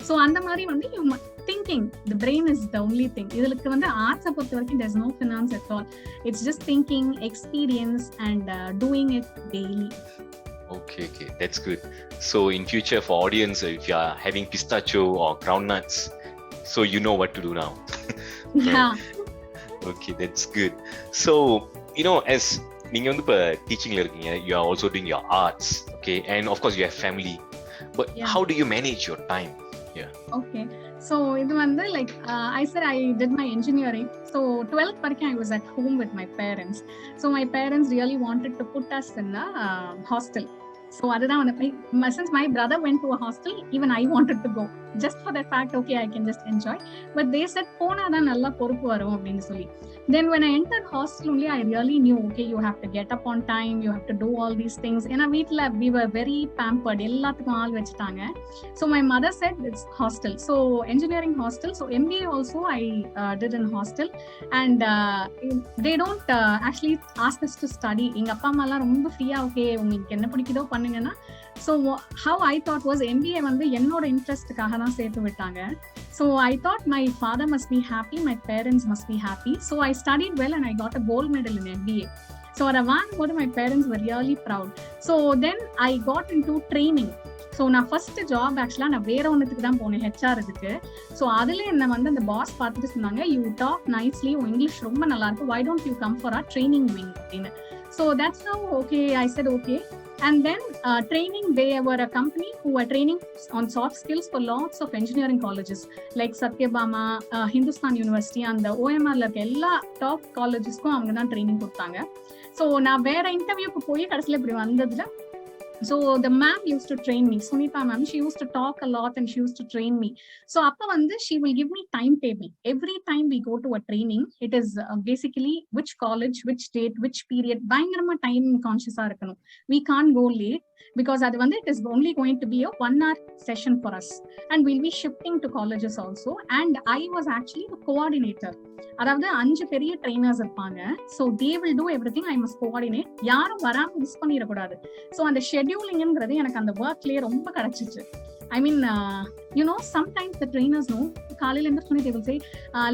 So அந்த மாதிரி வந்து you thinking, the brain is the only thing. இதுக்கு வந்து ஆர்ட்ஸை பொறுத்த வரைக்கும் there's no finance at all. It's just thinking, experience and doing it daily. Okay, that's good. So in future for audience, if you are having pistachio or groundnuts, so you know what to do now. Yeah. Okay, that's good. So as நீங்க வந்து இப்ப டீச்சிங்ல இருக்கீங்க, you are also doing your arts, okay, and of course you have family, but how do you manage your time? Okay, so இது வந்து like I said I did my engineering, so 12th வரைக்கும் I was at home with my parents. So my parents really wanted to put us in a hostel. So அதுதான் வந்து since my brother went to a hostel, even I wanted to go just for that fact. Okay, I can just enjoy, but they said போனாதான் நல்லா பொறுப்பு வரும் அப்படின்னு சொல்லி. Then when I entered hostel only, I really knew, okay, you have to get up on time, you have to do all these things. ஏன்னா வீட்டுல we were very pampered, எல்லாத்துக்கும் ஆள் வச்சுட்டாங்க. So my mother said it's hostel, so engineering hostel. So MBA also I did in hostel, and they don't actually ask us to study. எங்க அப்பா அம்மா எல்லாம் ரொம்ப ஃப்ரீயா, ஓகே உங்களுக்கு என்ன பிடிக்குதோ பண்ணுங்கன்னா. So how I thought was MBA வந்து என்னோட இன்ட்ரெஸ்ட்டுக்காக தான் சேர்த்து விட்டாங்க. So I thought my father must be happy, my parents must be happy. So I studied well and I got a gold medal in MBA. So அதை வாங்கும்போது my parents were really proud. So then I got into training. So நான் first job ஆக்சுவலாக நான் வேற ஒன்றுத்துக்கு தான் போனேன், HR இதுக்கு. ஸோ அதில் என்ன வந்து அந்த பாஸ் பார்த்துட்டு சொன்னாங்க, யூ டாக் நைஸ்லி, உன் இங்கிலீஷ் ரொம்ப நல்லா இருக்கு, why don't you come for our training wing அப்படின்னு. So that's how okay I said okay. And then training, they were a company who were training on soft skills for lots of engineering colleges like Satyabama, Hindustan University, and the OMR la ella top colleges ku avanga dhan training kodutanga. So na vera interview ku poi kadasila ipdi vandadla. So the ma'am used to train me, Sunita ma'am, she used to talk a lot and she used to train me. So appa vandu she will give me timetable every time we go to a training. It is basically which college, which date, which period. Bayangarama time conscious ah irukanum, we can't go late because adu vandu it is only going to be a 1 hour session for us, and we'll be shifting to colleges also. And I was actually the coordinator, அதாவது 5 பெரிய trainers இருப்பாங்க. So they will do everything, I must coordinate, யாரும் வராம miss பண்ணிடக்கூடாது. So அந்த ஷெட்யூலிங்கிறது எனக்கு அந்த ஒர்க்லேயே ரொம்ப கிடைச்சிச்சு. I mean, sometimes the trainers know, காலையில இருந்து they will say,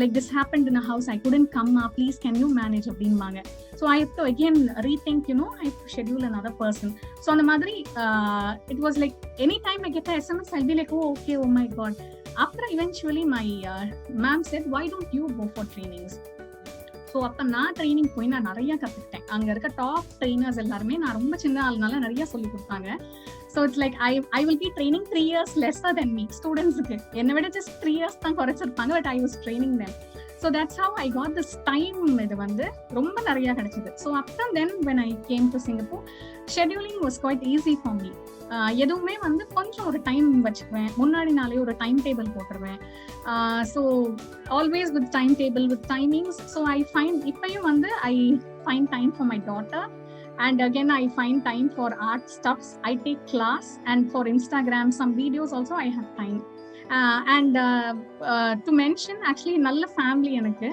like this happened in a house, I couldn't come, please can you manage அப்படின்பாங்க. So I have to again rethink, I have to schedule another person. So அந்த மாதிரி it was like anytime I get a SMS, I'll be like, oh okay, oh my god. After eventually my ma'am said, why don't you go for trainings? So அப்போ நான் training போய் நான் நிறைய கற்றுக்கிட்டேன். அங்கே இருக்க டாப் ட்ரெயினர்ஸ் எல்லாருமே, நான் ரொம்ப சின்ன ஆளுனால நிறைய சொல்லி கொடுத்தாங்க. So it's like I will be training 3 years lesser than me. ஸ்டூடெண்ட்ஸுக்கு என்னை விட just 3 years தான் குறைச்சிருப்பாங்க, but I was training them. So that's how I got this time. இது வந்து ரொம்ப நிறைய கிடைச்சது. So after then when I came to Singapore, scheduling was quite easy for me. எதுவுமே வந்து கொஞ்சம் ஒரு டைம் வச்சுக்குவேன், முன்னாடி நாளே ஒரு டைம் டேபிள் போட்டுருவேன். So always with time table, with timings. So I find இப்பயும் வந்து I find time for my daughter, and again I find time for art stuffs. I take class, and for Instagram some videos also I have time. And to mention, actually nalla family enakku.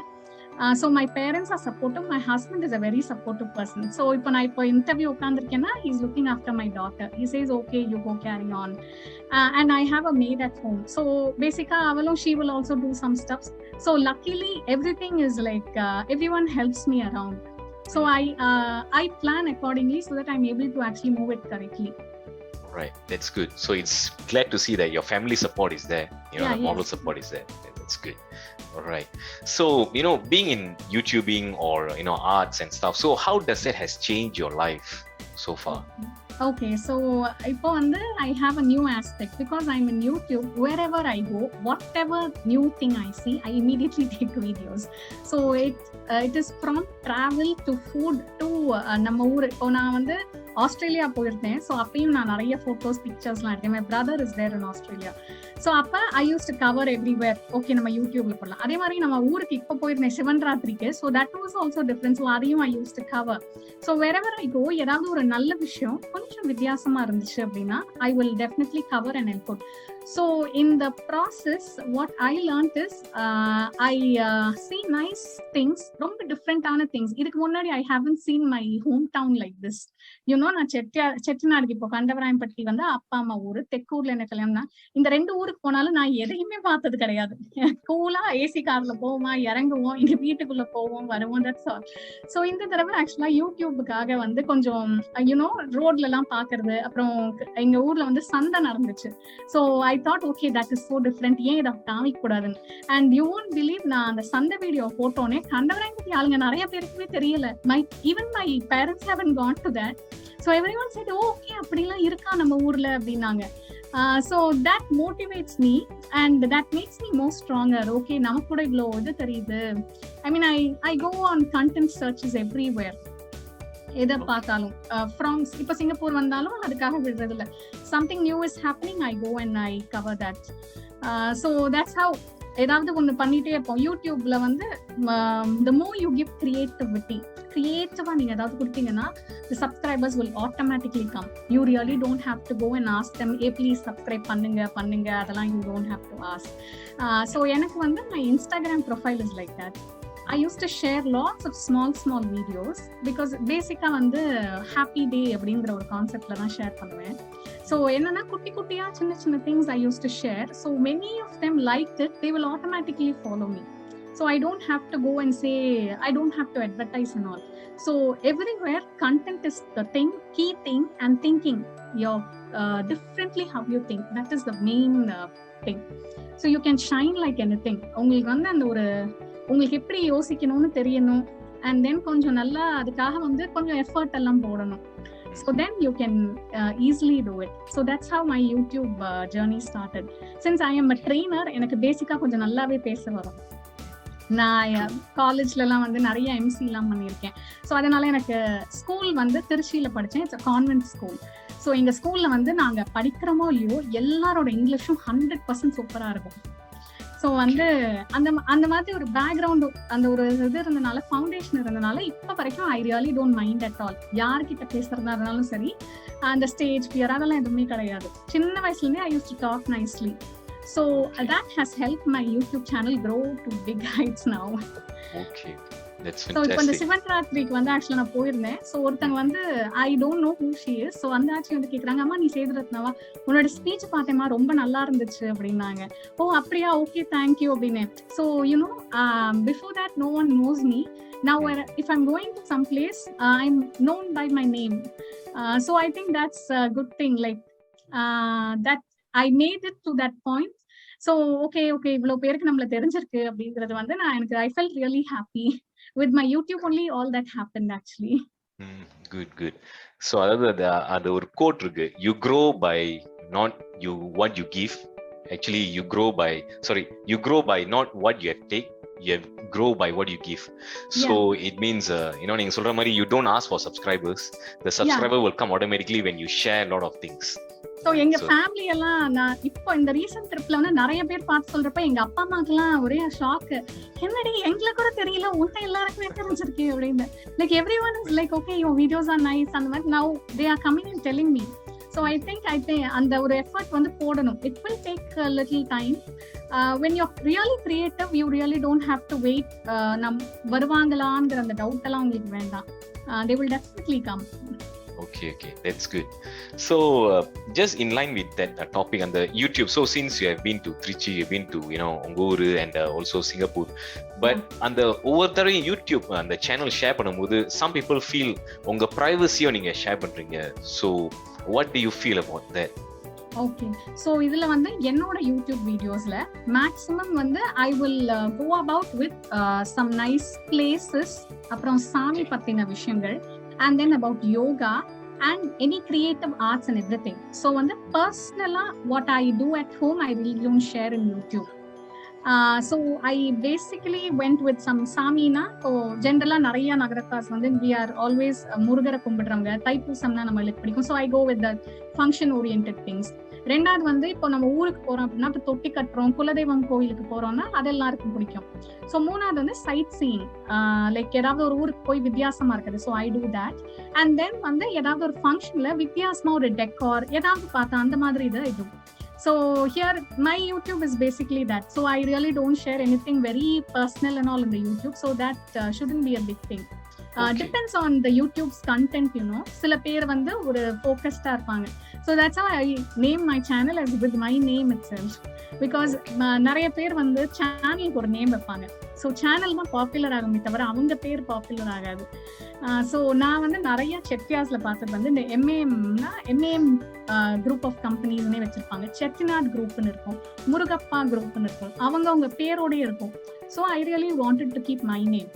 So my parents are supportive, my husband is a very supportive person. So ipo na interview ukandirukena, he's looking after my daughter. He says okay, you go carry on. And I have a maid at home, so basically avalum she will also do some stuff. So luckily everything is like everyone helps me around. So I plan accordingly so that I'm able to actually move it correctly. Right, that's good. So it's glad to see that your family support is there, the moral support is there. That's good. All right. So, being in YouTubing or, arts and stuff, so how does that has changed your life so far? Okay, so ipo and I have a new aspect because I'm in YouTube. Wherever I go, whatever new thing I see, I immediately take videos. So it is from travel to food to நம்ம ஊர். இப்போ நான் வந்து Australia போயிருந்தேன். So அப்பயும் நான் நிறைய photos, பிக்சர்ஸ்லாம் எடுத்தேன். My brother is there in Australia. So அப்போ I use to cover everywhere. Okay, நம்ம யூடியூப்ல போடலாம். அதே மாதிரி நம்ம ஊருக்கு இப்போ போயிருந்தேன் சிவன்ராத்திரிக்கு. So that was also different. So அதையும் I use to cover. So wherever I go, ஏதாவது ஒரு நல்ல விஷயம் கொஞ்சம் வித்தியாசமா இருந்துச்சு அப்படின்னா I will definitely cover and input. So in the process, what I learned is I see nice things, ரொம்ப டிஃப்ரெண்டான திங்ஸ். இதுக்கு முன்னாடி I haven't seen my hometown like this. நான் செட்டிநாடுக்கு இப்போ கண்டவராயம்பட்டி வந்து அப்பா அம்மா ஊரு, தெக்கூர்ல என்ன கல்யாணம்னா, இந்த 2 ஊருக்கு போனாலும் நான் எதையுமே பார்த்தது கிடையாது. கூலா ஏசி கார்ல போவோமா, இறங்குவோம், இங்க வீட்டுக்குள்ள போவோம், வருவோம், தட்ஸ் ஆல். ஸோ இந்த தடவை ஆக்சுவலா யூடியூபுக்காக வந்து கொஞ்சம் ரோட்ல எல்லாம் பாக்குறது, அப்புறம் எங்க ஊர்ல வந்து சந்தை நடந்துச்சு. So I thought okay, that is so different, ஏன் இதை காமிக்க கூடாதுன்னு. And you won't believe, நான் அந்த சந்தை வீடியோ போட்டோன்னே கண்டவராயம்பட்டி ஆளுங்க நிறைய பேருக்குமே தெரியல. Even my parents haven't gone to that. So everyone said, oh okay, அப்படிலாம் இருக்கா நம்ம ஊர்ல அப்படின்னாங்க. So that motivates me and that makes me more stronger. Okay, நமக்கு கூட இவ்வளோ இது தெரியுது. I mean, I go on content searches everywhere. எதை பார்த்தாலும் ஃப்ரம் இப்போ சிங்கப்பூர் வந்தாலும் அதுக்காக விடுறது இல்லை. Something new is happening, I go and I cover that. So that's how ஏதாவது ஒன்று பண்ணிட்டே இருப்போம். யூடியூப்ல வந்து the more you give creativity, கிரியேட்டிவா நீங்க ஏதாவது கொடுத்தீங்கன்னா the subscribers will automatically come. You really don't have to go and ask them, hey please subscribe பண்ணுங்க அதெல்லாம் you don't have to ask. So எனக்கு வந்து my Instagram profile is like that. I used to share lots of small videos because பேசிக்கா வந்து happy day அப்படிங்கிற ஒரு கான்செப்ட்ல தான் ஷேர் பண்ணுவேன். So என்னன்னா குட்டியா சின்ன things I used to share. So many of them liked it. They will automatically follow me. So I don't have to go and say, I don't have to advertise and all. So everywhere content is the thing, key thing, and thinking your differently how you think. That is the main thing. So you can shine like anything. உங்களுக்கு வந்து அந்த ஒரு உங்களுக்கு எப்படி யோசிக்கணும்னு தெரியணும், and then கொஞ்சம் நல்லா அதுக்காக வந்து கொஞ்சம் எஃபர்ட் எல்லாம் போடணும். So then you can easily do it. So that's how my YouTube journey started. Since I am a trainer, எனக்கு பேசிக்கா கொஞ்சம் நல்லாவே பேச வரும். நான் காலேஜ்ல எல்லாம் வந்து நிறைய எம்சி எல்லாம் பண்ணியிருக்கேன். ஸோ அதனால எனக்கு ஸ்கூல் வந்து திருச்சியில படித்தேன். It's a convent school. So எங்க ஸ்கூல்ல வந்து நாங்க படிக்கிறோமோ இல்லையோ எல்லாரோட இங்கிலீஷும் 100% சூப்பரா இருக்கும். ஸோ வந்து அந்த மாதிரி ஒரு பேக்ரவுண்ட், அந்த ஒரு இது இருந்தனால, ஃபவுண்டேஷன் இருந்தனால இப்போ வரைக்கும் I really don't mind at all. யார்கிட்ட பேசுறதா இருந்தாலும் சரி, அந்த ஸ்டேஜ் ஃபியர் அதெல்லாம் எதுவுமே கிடையாது. சின்ன வயசுலேருந்தே I use to talk nicely. So that has helped my YouTube channel grow to big heights now. Okay, that's fantastic. So இப்போ இந்த சிவன் ராத்திரிக்கு வந்து ஆக்சுவலா நான் போயிருந்தேன். ஸோ ஒருத்தங்க வந்து I don't know who she is. So அந்த ஆக்சுவலி வந்து கேட்குறாங்க, அம்மா நீ சேது ரத்னாவா, உன்னோட ஸ்பீச் பார்த்தேம்மா ரொம்ப நல்லா இருந்துச்சு அப்படின்னாங்க. ஓ அப்படியா, ஓகே தேங்க்யூ அப்படின்னு. So you know before that no one knows me. Now if I'm going to some place, I'm known by my name. So I think that's a good thing, like that I made it to that point. So okay இவ்வளவு பேருக்கு நம்மள தெரிஞ்சிருக்கு அப்படிங்கிறது வந்து எனக்கு I felt really happy. With my YouTube only all that happened actually. Good. So அது ஒரு code இருக்கு, you grow by not you what you give. Actually you grow by not what you take, you grow by what you give. So it means நீங்க சொல்ற மாதிரி you don't ask for subscribers. The subscriber will come automatically when you share a lot of things. So எங்க family எல்லாம், நான் இப்போ இந்த recent ட்ரிப்ல வந்து நிறைய பேர் பார்த்து சொல்றப்ப எங்க அப்பா அம்மாக்கெல்லாம் ஒரே ஷாக்கு. என்னடி எங்களுக்கு கூட தெரியல, உன்ட்ட எல்லாருக்குமே தெரிஞ்சிருக்கு அப்படின்னு. Like every one is like okay your videos R nice அந்த மாதிரி. Now they are coming and telling me. So I think அந்த ஒரு எஃபர்ட் வந்து போடணும். It will take little time. when you're really creative, you really don't have to wait. வருவாங்களாங்கிற அந்த doubt எல்லாம் உங்களுக்கு வேண்டாம். They will definitely come. Okay, that's good. So just in line with that topic on the YouTube, so since you have been to Trichy, you've been to Onguru and also Singapore, but on the over there YouTube and the channel share பண்ணும்போது some people feel உங்க privacy நீங்க share பண்றீங்க. So what do you feel about that? Okay, so இதில் வந்து என்னோட YouTube வீடியோஸில் maximum வந்து I will go about with some nice places, அப்புறம் சாமி பற்றின விஷயங்கள், and then about yoga and any creative arts and everything. So வந்து personally what I do at home I really don't share in YouTube. So I basically went with some samina. So generally நிறைய நகரத்தாஸ் வந்து we are always முருகரை கும்பிடுறவங்க, தைப்பூசம்னா நம்மளுக்கு பிடிக்கும். So I go with the function oriented things. ரெண்டாவது வந்து இப்போ நம்ம ஊருக்கு போறோம் அப்படின்னா இப்போ தொட்டி கட்டுறோம், குலதெய்வம் கோயிலுக்கு போறோம்னா அது எல்லாருக்கும் பிடிக்கும். ஸோ மூணாவது வந்து சைட் சீயிங், லைக் ஏதாவது ஒரு ஊருக்கு போய் வித்தியாசமா இருக்குது. So I do that. And then வந்து ஏதாவது ஒரு ஃபங்க்ஷன்ல வித்தியாசமா ஒரு டெக்கார் ஏதாவது பார்த்தா அந்த மாதிரி இதை இது. So here my YouTube is basically that. So I really don't share anything very personal and all in the YouTube. So that shouldn't be a big thing. Depends on the YouTube's content, சில பேர் வந்து ஒரு ஃபோக்கஸ்டா இருப்பாங்க. So that's how I name my channel as with my name itself. Because நிறைய பேர் வந்து சேனலுக்கு ஒரு நேம் வைப்பாங்க. ஸோ சேனல் தான் பாப்புலர் ஆகுமே தவிர அவங்க பேர் பாப்புலர் ஆகாது. ஸோ நான் வந்து நிறைய செட்டியாஸ்ல பார்த்தது வந்து இந்த எம்ஏஎம் குரூப் ஆஃப் கம்பெனிஸ்னே வச்சிருப்பாங்க. செட்டிநாட் குரூப்னு இருக்கும், முருகப்பா குரூப்னு இருக்கும், அவங்க பேரோடய இருக்கும். So I really wanted to keep my name.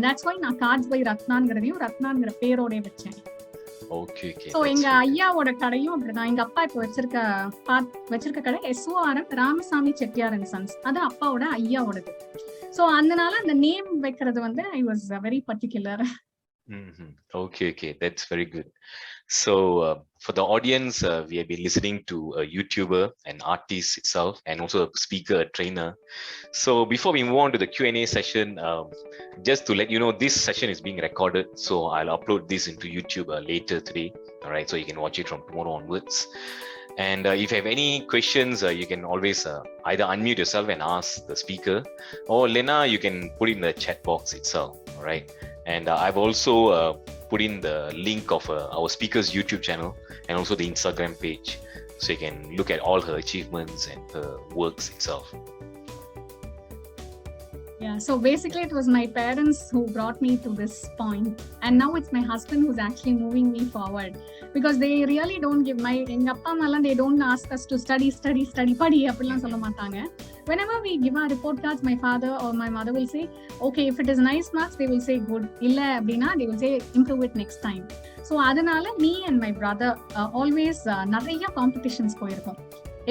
That's why நான் கார்ட்ஸ் பை ரத்னாங்கிறதையும் ரத்னாங்கிற பேரோடய வச்சேன். ஸோ எங்க ஐயாவோட கடையும் அப்படிதான். எங்க அப்பா இப்போ வச்சிருக்க கடை SORM Ramasamy Chettiar and sons, அது அப்பாவோட ஐயாவோடது. ஸோ அதனால அந்த நேம் வைக்கிறது வந்து I was very particular. Okay, that's very good. So, for the audience, we have been listening to a YouTuber, an artist itself, and also a speaker, a trainer. So, before we move on to the Q&A session, just to let you know, this session is being recorded. So, I'll upload this into YouTube later today. All right, so you can watch it from tomorrow onwards. And if you have any questions, you can always either unmute yourself and ask the speaker, or Lena, you can put it in the chat box itself. All right. And I've also put in the link of our speaker's YouTube channel and also the Instagram page, so you can look at all her achievements and her works itself. Yeah, so basically it was my parents who brought me to this point, and now it's my husband who's actually moving me forward, because they really don't give enga appa amma they don't ask us to study padi appadilla solla maatanga. Whenever we give our report cards, my father or my mother will say, okay, if it is nice marks, they will say good, illa appadina they will say improve it next time. So adanal me and my brother always nariya competitions poirukom.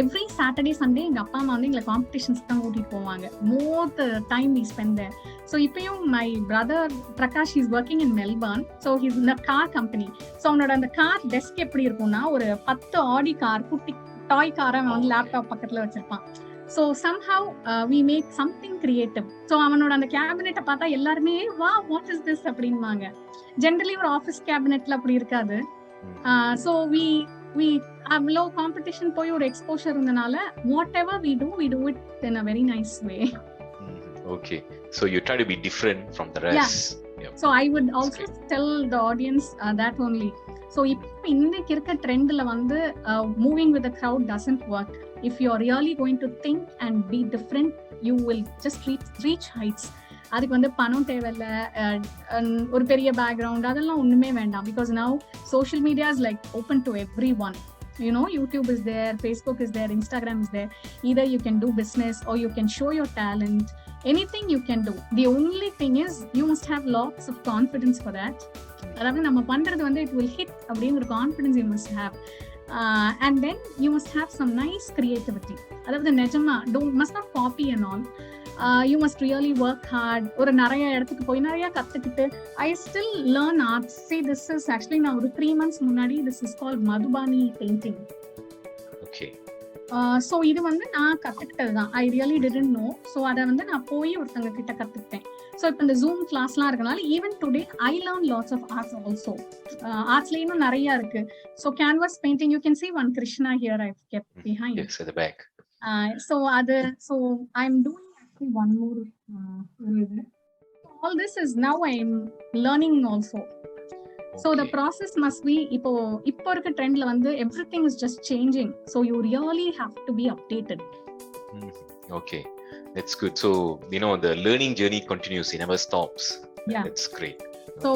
Every Saturday, Sunday, எங்க அப்பா அம்மா வந்து எங்களை competitions தான் கூட்டிட்டு போவாங்க. More the time we spend there. So இப்பயும் my brother Prakash is working in Melbourne. So he's in a car company. So அவனோட அந்த கார் டெஸ்க் எப்படி இருக்கும்னா, ஒரு 10 ஆடி கார், குட்டி டாய் காரை அவன் வந்து லேப்டாப் பக்கத்துல வச்சிருப்பான். So somehow we make something creative. So அவனோட அந்த கேபினெட்டை பார்த்தா எல்லாருமே வா வாட் இஸ் திஸ் அப்படின்வாங்க. ஜென்ரலி ஒரு ஆஃபீஸ் கேபினெட்ல அப்படி இருக்காது. So we have low competition போய் ஒரு எக்ஸ்போஷர் இருந்தனால whatever we do it in a very nice way. Okay, so you try to be different from the rest. Yeah. So I would also tell the audience that only. So இப்போ இன்னைக்கு இருக்க ட்ரெண்ட்ல வந்து moving with the crowd doesn't work. If you are really going to think and be different, you will just reach heights. அதுக்கு வந்து பணம் தேவையில்ல, ஒரு பெரிய பேக்ரவுண்ட் அதெல்லாம் ஒண்ணுமே வேண்டாம். Because now social media is like open to every one. You know, YouTube is there, Facebook is there, Instagram is there. Either you can do business or you can show your talent. Anything you can do. The only thing is you must have lots of confidence for that. அதாவது நம்ம பண்றது வந்து it will hit அப்படிங்கிற confidence you must have. And then you must have some nice creativity. அதாவது நிஜமா must not copy and all. You must really work hard. ஒரு நிறைய இடத்துக்கு போய் நிறைய கத்துக்கிட்டு I still learn arts. See, this is actually நான் ஒரு 3 months முன்னாடி this is called Madhubani painting. Okay. So இது வந்து நான் கத்துக்கிட்டது தான். I really didn't know. So அதை வந்து நான் போய் ஒருத்தங்க கிட்ட கத்துக்கிட்டேன். So இப்போ இந்த Zoom கிளாஸ்லாம் இருக்கனால even today I learn lots of arts also. Artsல இன்னும் நிறைய இருக்கு. So canvas painting, you can see one Krishna here I've kept behind. Yes, at the back. So I'm doing one more all this is now I'm learning also. Okay. So the process must be இப்போ இருக்க ட்ரெண்ட்ல வந்து everything is just changing, so you really have to be updated. Okay, that's good. So you know the learning journey continues, it never stops. Yeah, that's great. So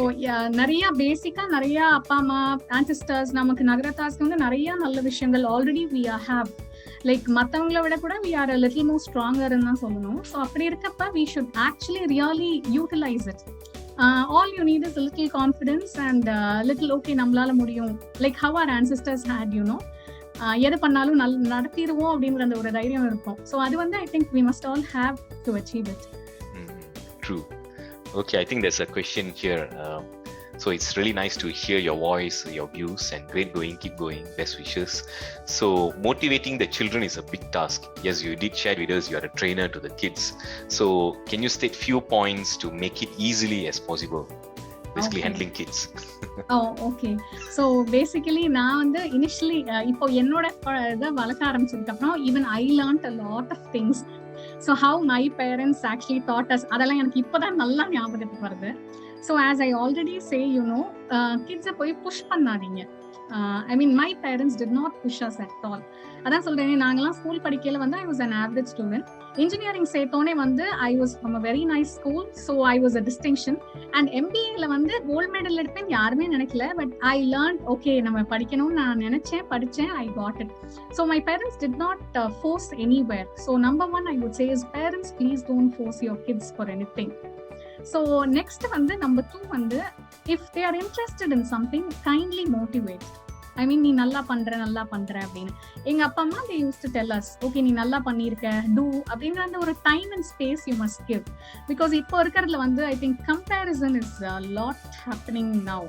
நிறைய பேசிக்கா நிறைய அப்பா அம்மா ancestors நமக்கு நகரத்தாஸ்க்கு வந்து நிறைய நல்ல விஷயங்கள் already we have. லைக் மற்றவங்கள விட கூட we are a little more stronger ன்னு தான் சொல்லணும். ஸோ அப்படி இருக்கப்ப we should actually really utilize it. All you need is a little confidence and little okay நம்மளால முடியும். Like how our ancestors had, you know. எது பண்ணாலும் நடத்திடுவோம் அப்படிங்கிற அந்த ஒரு தைரியம் இருக்கும். ஸோ அது வந்து I think we must all have to achieve it. True. Okay, I think there's a question here. So it's really nice to hear your voice, your views, and great going, keep going, best wishes. So motivating the children is a big task. Yes, you did share with us you are a trainer to the kids. So can you state few points to make it easily as possible? Basically okay. Handling kids. Okay. So basically நான் வந்து initially இப்போ என்னோட இதை வளர்க்க ஆரம்பிச்சதுக்கு அப்புறம் even I learned a lot of things. So how my parents actually taught us, அதெல்லாம் எனக்கு இப்போதான் நல்லா ஞாபகத்துக்கு வருது. So as I already say, you know, kids போய் push பண்ணாதீங்க. I mean, my parents did not push us at all. அதான் சொல்றேன், நாங்கெல்லாம் ஸ்கூல் படிக்கையில வந்து I was an average student. Engineering சேர்த்தோனே வந்து I was from a very nice school, so I was a distinction. And M.BA வந்து gold medal எடுப்பேன் யாருமே நினைக்கல. But I learned, okay, நம்ம படிக்கணும்னு நான் நினைச்சேன், படிச்சேன், I got it. So my parents did not force anywhere. So number one I would say is parents, please don't force your kids for anything. So next வந்து number 2 வந்து if they are interested in something, kindly motivate. ஐ மீன் நீ நல்லா பண்ற அப்படின்னு. எங்க அப்பா அம்மா they used to tell us, okay நீ நல்லா பண்ணிருக்க, do அப்படின்ற அந்த ஒரு time and space you must give. Because இப்போ இருக்கிறதுல வந்து I think comparison is lot happening now.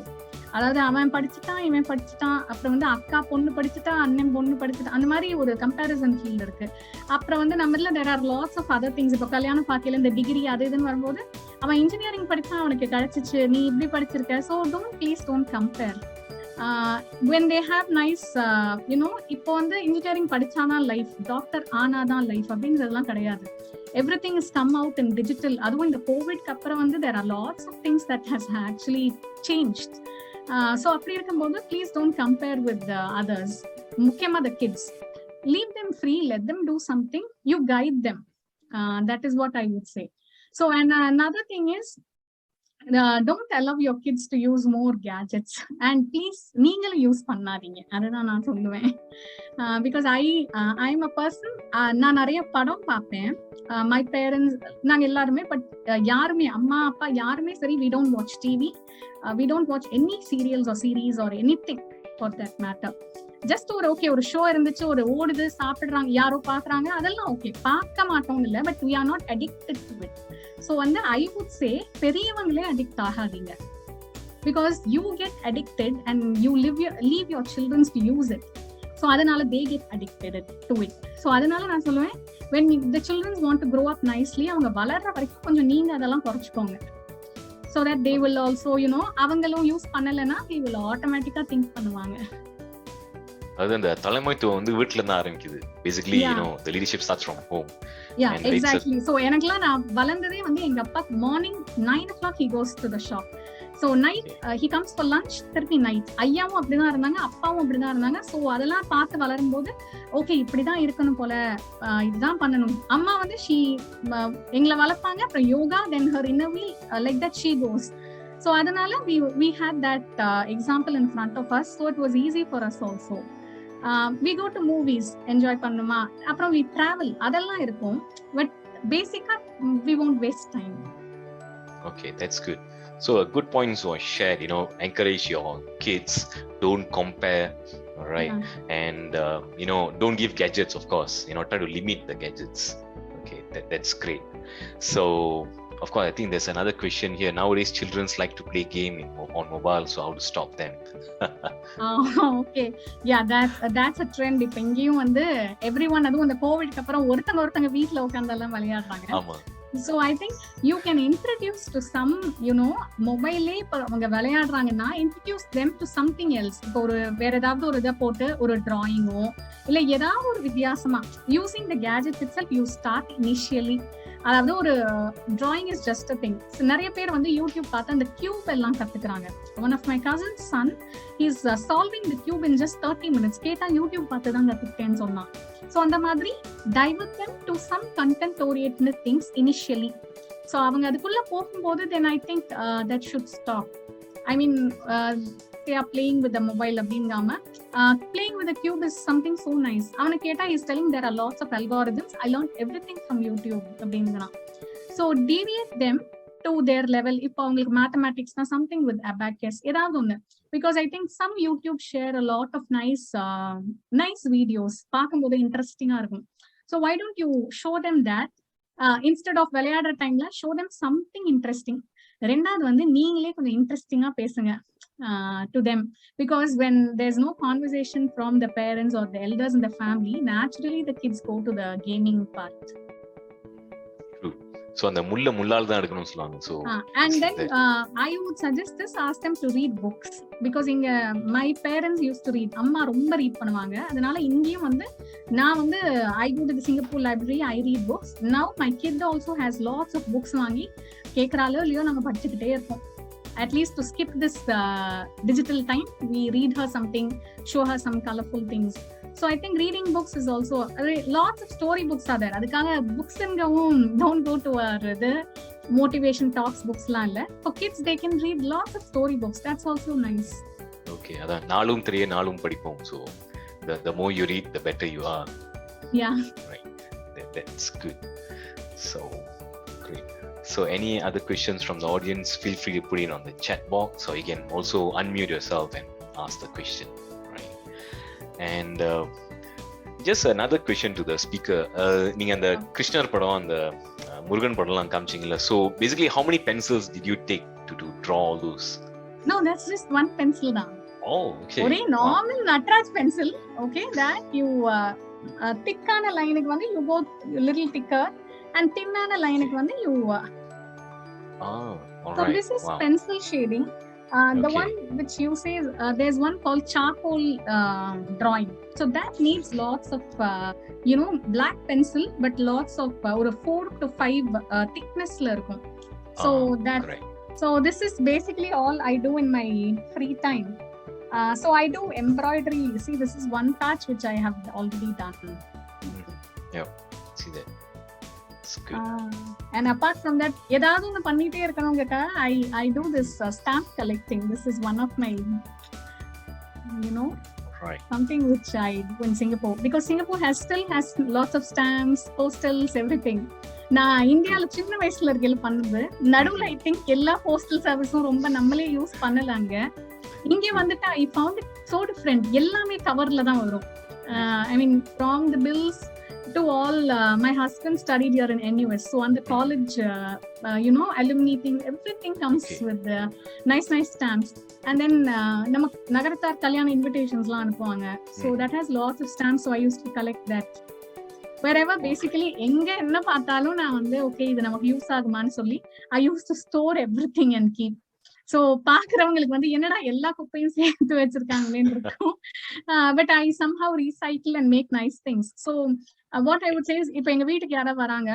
அதாவது அவன் படிச்சுட்டான், இவன் படிச்சுட்டான், அப்புறம் வந்து அக்கா பொண்ணு படிச்சுட்டா, அண்ணன் பொண்ணு படிச்சுட்டா, அந்த மாதிரி ஒரு கம்பேரிசன் ஃபீல்ட் இருக்கு. அப்புறம் வந்து நம்ம இதுல there are lots of other things. இப்போ கல்யாணம் பார்க்கல இந்த டிகிரி அது இதுன்னு வரும்போது அவன் இன்ஜினியரிங் படிச்சா அவனுக்கு கிடைச்சிச்சு, நீ இப்படி படிச்சிருக்க. So please don't compare. when they have nice இப்போ வந்து இன்ஜினியரிங் படிச்சாதான் லைஃப், டாக்டர் ஆனாதான் லைஃப் அப்படின்றதுலாம் கிடையாது. Everything is come out in digital. அதுவும் இந்த கோவிட்க்கு அப்புறம் வந்து there are lots of things that has actually changed. So அப்படி இருக்கும்போது please don't compare with others. முக்கியமா the kids, leave them free, let them do something, you guide them. That is what I would say. So and another thing is don't allow your kids to use more gadgets, and please நீங்களும் use பண்ணாதீங்க, அதுதான் நான் சொல்லுவேன். Because I am a person, நான் நிறைய படம் பார்ப்பேன். My parents நாங்க எல்லாருமே, பட் யாருமே அம்மா அப்பா யாருமே சரி, we don't watch TV, we don't watch any serials or series or anything for that matter. Just ஒரு ஷோ இருந்துச்சு, ஒரு ஓடுது, சாப்பிடுறாங்க, யாரோ பாக்குறாங்க, அதெல்லாம் ஓகே, பார்க்க மாட்டோம்னு இல்லை, but we are not addicted to it. So வந்து ஐ வுட் சே பெரியவங்களே அடிக்ட் ஆகாதீங்க. Because you get addicted and you leave your children to use it. So அதனால they get addicted to it. So அதனால நான் சொல்லுவேன், when the children want to grow up nicely, அவங்க வளர்ற வரைக்கும் கொஞ்சம் நீங்க அதெல்லாம் குறைச்சிக்கோங்க. So that they will also அவங்களும் யூஸ் பண்ணலைன்னா they will automatically think பண்ணுவாங்க. அது அந்த தலைமைத்துவம் வந்து வீட்ல இருந்து ஆரம்பிக்குது. Basically, the leadership starts from home. Yeah, exactly. So எனக்குலாம் நான் வளர்ந்ததே வந்து எங்க அப்பா morning 9 o'clock he goes to the shop. So night he comes for lunch, திருப்பி நைட். ஐயாவும் அப்படிதான் இருந்தாங்க, அப்பாவும் அப்படிதான் இருந்தாங்க. ஸோ அதெல்லாம் பார்த்து வளரும் போது ஓகே இப்படிதான் இருக்கணும் போல, இதுதான் பண்ணணும். அம்மா வந்து எங்களை வளர்ப்பாங்க, அப்புறம் yoga, then her inner wheel, like that she goes. So அதனால we had that example in front of us, so it was easy for us also. We go to movies, enjoy பண்ணுமா, அப்புறம் we travel, அதெல்லாம் இருக்கும். But basically we won't waste time. Okay, that's good. So a good points was shared, encourage your kids, don't compare, all right? Yeah. And don't give gadgets, of course, try to limit the gadgets. Okay, that's great. So of course, I think there's another question here. Nowadays, children like to play game on mobile, so how to stop them? Okay. Yeah, that's a trend. இப்போ இங்கேயும் வந்து everyone அதுவும் அந்த கோவிட்க்கு அப்புறம் ஒருத்தங்க வீட்ல உட்கார்ந்தெல்லாம் விளையாடுறாங்க. ஆமா. So I think you can introduce to some, மொபைலே இப்போ அவங்க விளையாடுறாங்கன்னா introduce them to something else. இப்போ வேற ஏதாவது ஒரு இதை போட்டு ஒரு டிராயிங்கோ இல்லை ஏதாவது ஒரு வித்தியாசமா, using the gadget itself you start initially. அதாவது ஒரு drawing is just a thing. நிறைய பேர் வந்து யூடியூப் பார்த்து அந்த கியூப் எல்லாம் கத்துக்கிறாங்க. One of my cousins son is solving the cube in just 30 minutes. கேட்டா யூடியூப் பார்த்து தான் கத்துக்கிட்டேன்னு சொன்னான். ஸோ அந்த மாதிரி divert them to some content oriented things initially. So அவங்க அதுக்குள்ள போகும்போது then I think that should stop. I mean they are playing with the mobile அப்படிங்காம playing with the cube is something so nice. அவனை கேட்டா he is telling there are lots of algorithms, I learned everything from YouTube அப்படிங்கிறான். So deviate them to their level. இப்போ அவங்களுக்கு மேத்தமேட்டிக்ஸ்னா something with abacus ஏதாவது ஒன்று. Because I think some YouTube share a lot of nice videos, பார்க்கும்போது இன்ட்ரெஸ்டிங்கா இருக்கும். So why don't you show them that instead of விளையாடுற டைம்ல show them something interesting. ரெண்டாவது வந்து நீங்களே கொஞ்சம் இன்ட்ரெஸ்டிங்கா பேசுங்க to them, because when there's no conversation from the parents or the elders in the family, naturally the kids go to the gaming part. True. So அந்த முள்ளால தான் எடுக்கணும்னு சொல்லுவாங்க. So and then I would suggest this, ask them to read books, because இங்க my parents used to read. அம்மா ரொம்ப read பண்ணுவாங்க. அதனால இங்கேயும் வந்து நான் வந்து I go to the Singapore library, I read books. Now my kid also has lots of books வாங்கி கேக்குறாளோ இல்லையோ நாங்க படிச்சுக்கிட்டே இருப்போம். At least to skip this digital time, we read her something, show her some colorful things. So I think reading books is also lots of story books are there. அதுக்காக books ingavum don't go to the motivation talks books la illa. For kids they can read lots of story books. That's also nice. Okay, அத நாளும் தெரிய நாளும் படிப்போம். So the more you read, the better you are. Yeah. Right. That's good. So great. So any other questions from the audience, feel free to put it on the chat box, or you can also unmute yourself and ask the question. Right. And just another question to the speaker. நீங்க அந்த கிருஷ்ணர் படம் அந்த முருகன் படம்லாம் காமிச்சீங்கல்ல. So basically how many pencils did you take to draw all those? No, that's just one pencil தான். Oh, okay. ஒரே normal Nataraj pencil. Okay, that you thick-ஆன லைனுக்கு வந்து you go little thicker and thin-ஆன லைனுக்கு வந்து you all so right. this is pencil shading. The one which you say there's one called charcoal drawing. So that needs lots of black pencil but lots of or 4 to 5 thickness la irukum. So that correct. So this is basically all I do in my free time. So I do embroidery. See, this is one patch which I have already done. Yeah, see that. It's good. And apart from that, edavadhu onu pannite irukanunga I do this stamp collecting. This is one of my right. something which I do in Singapore, because Singapore still has lots of stamps, postals, everything. நான் இந்தியால சின்ன வயசுல இருக்கையில பண்ணது, நடுவுல I think எல்லா postal serviceம் ரொம்ப நம்மளே யூஸ் பண்ணலாங்க. இங்கே வந்துட்டு I found it so different. எல்லாமே கவர்ல தான் வரும். I mean from the bills to all, my husband studied here in NUS, so on the college alumni thing, everything comes with nice stamps. And then namak nagarathar kalyana invitations la anupuvaanga, so that has lots of stamps. So I used to collect that wherever. Basically enga enna paathalum na vande okay idu namak use agumanu solli I used to store everything and keep. So பாக்குறவங்களுக்கு வந்து என்னடா எல்லா குப்பையும் சேர்த்து வச்சிருக்காங்களேன்னு இருக்கும். But I somehow recycle and make nice things. So what I would say is, இப்போ எங்க வீட்டுக்கு யாராவது வராங்க,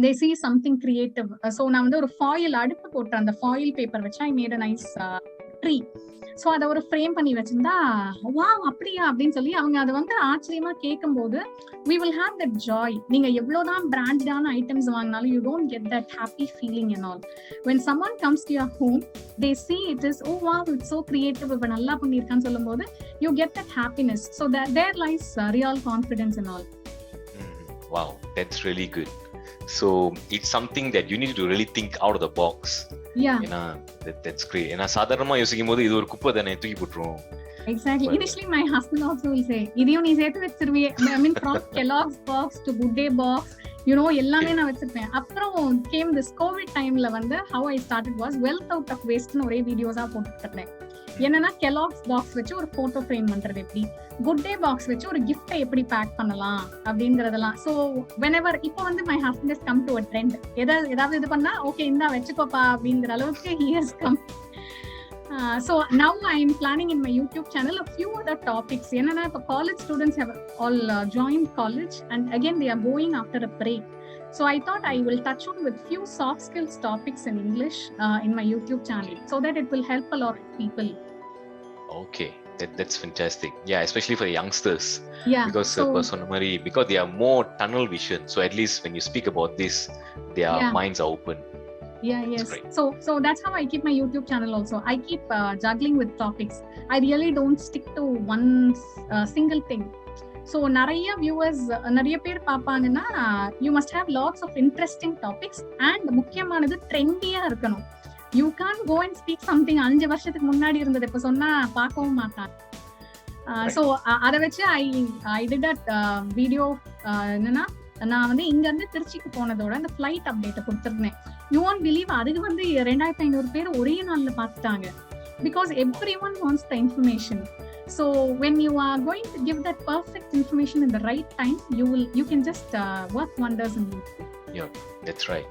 they see something creative. So நான் வந்து ஒரு foil அடுப்பு போட்டேன், அந்த foil paper வச்சு I made a nice tree. So அதை ஒரு ஃப்ரேம் பண்ணி வச்சிருந்தா வாவ் அப்படியா அப்படின்னு சொல்லி அவங்க அதை வந்து ஆச்சரியமா கேட்கும் போது we will have that joy. நீங்க எவ்வளவுதான் பிராண்டடான ஐட்டம்ஸ் வாங்கினாலும் you don't get that happy feeling and all. When someone comes to your home, they see it is oh wow, it's so creative, இப்ப நல்லா பண்ணிருக்கான்னு சொல்லும் போது you get that happiness. So that there lies real confidence and all. Wow, that's really good. So it's something that you need to really think out of the box. Yeah, that's great. ஏன்னா சாதாரணமா யோசிக்கும் போது இது ஒரு குப்பை தானே, தூக்கி போட்டுருவோம். Exactly. Initially my husband also will say இதையும் நீ சேர்த்து வச்சிருவியே. I mean from Kellogg's box to Good Day box, எல்லாமே நான் வச்சிருப்பேன். அப்புறம் came this COVID timeல வந்து how I started was wealth out of waste னு ஒரே வீடியோஸா போட்டுட்டு இருந்தேன். என்னன்னா Kellogg's பாக்ஸ் வச்சு ஒரு போட்டோ ஃப்ரேம் பண்றது எப்படி, குட் டே பாக்ஸ் வச்சு ஒரு கிஃப்டை எப்படி பேக் பண்ணலாம் அப்படிங்கறதெல்லாம். ஸோ whenever இப்போ வந்து my husband has come to a trend, ஏதாவது இது பண்ணா ஓகே இந்தா வச்சுக்கோப்பா அப்படிங்கிற அளவுக்கு he has come. So now I am planning in my YouTube channel a few other topics. என்னன்னா இப்போ college students have all joined college and again they are going after a break. So I thought I will touch on with few soft skills topics in English in my YouTube channel, so that it will help a lot of people. Okay, that's fantastic. Yeah, especially for youngsters. Yeah, because because they are more tunnel vision. So at least when you speak about this, their minds are open. Yeah, yes. So that's how I keep my YouTube channel also. I keep juggling with topics. I really don't stick to one single thing. So நிறைய viewers, நிறைய பேர் பாப்பாங்கன்னா you must have lots of interesting topics and முக்கியமானது ட்ரெண்டியா இருக்கணும். You can't go and speak something 5 வருஷத்துக்கு முன்னாடி இருந்தது இப்ப சொன்னா பார்க்கவும் மாட்டாங்க. So அதை வச்சு I did that video. என்னன்னா நான் வந்து இங்க இருந்து திருச்சிக்கு போனதோட அந்த ஃபிளைட் அப்டேட்டை கொடுத்துருந்தேன். You won't believe அதுக்கு வந்து 2500 பேர் ஒரே நாள்ல பார்த்துட்டாங்க. Because everyone wants the information. So when you are going to give that perfect information in the right time, you can just work wonders in YouTube. Yeah, that's right.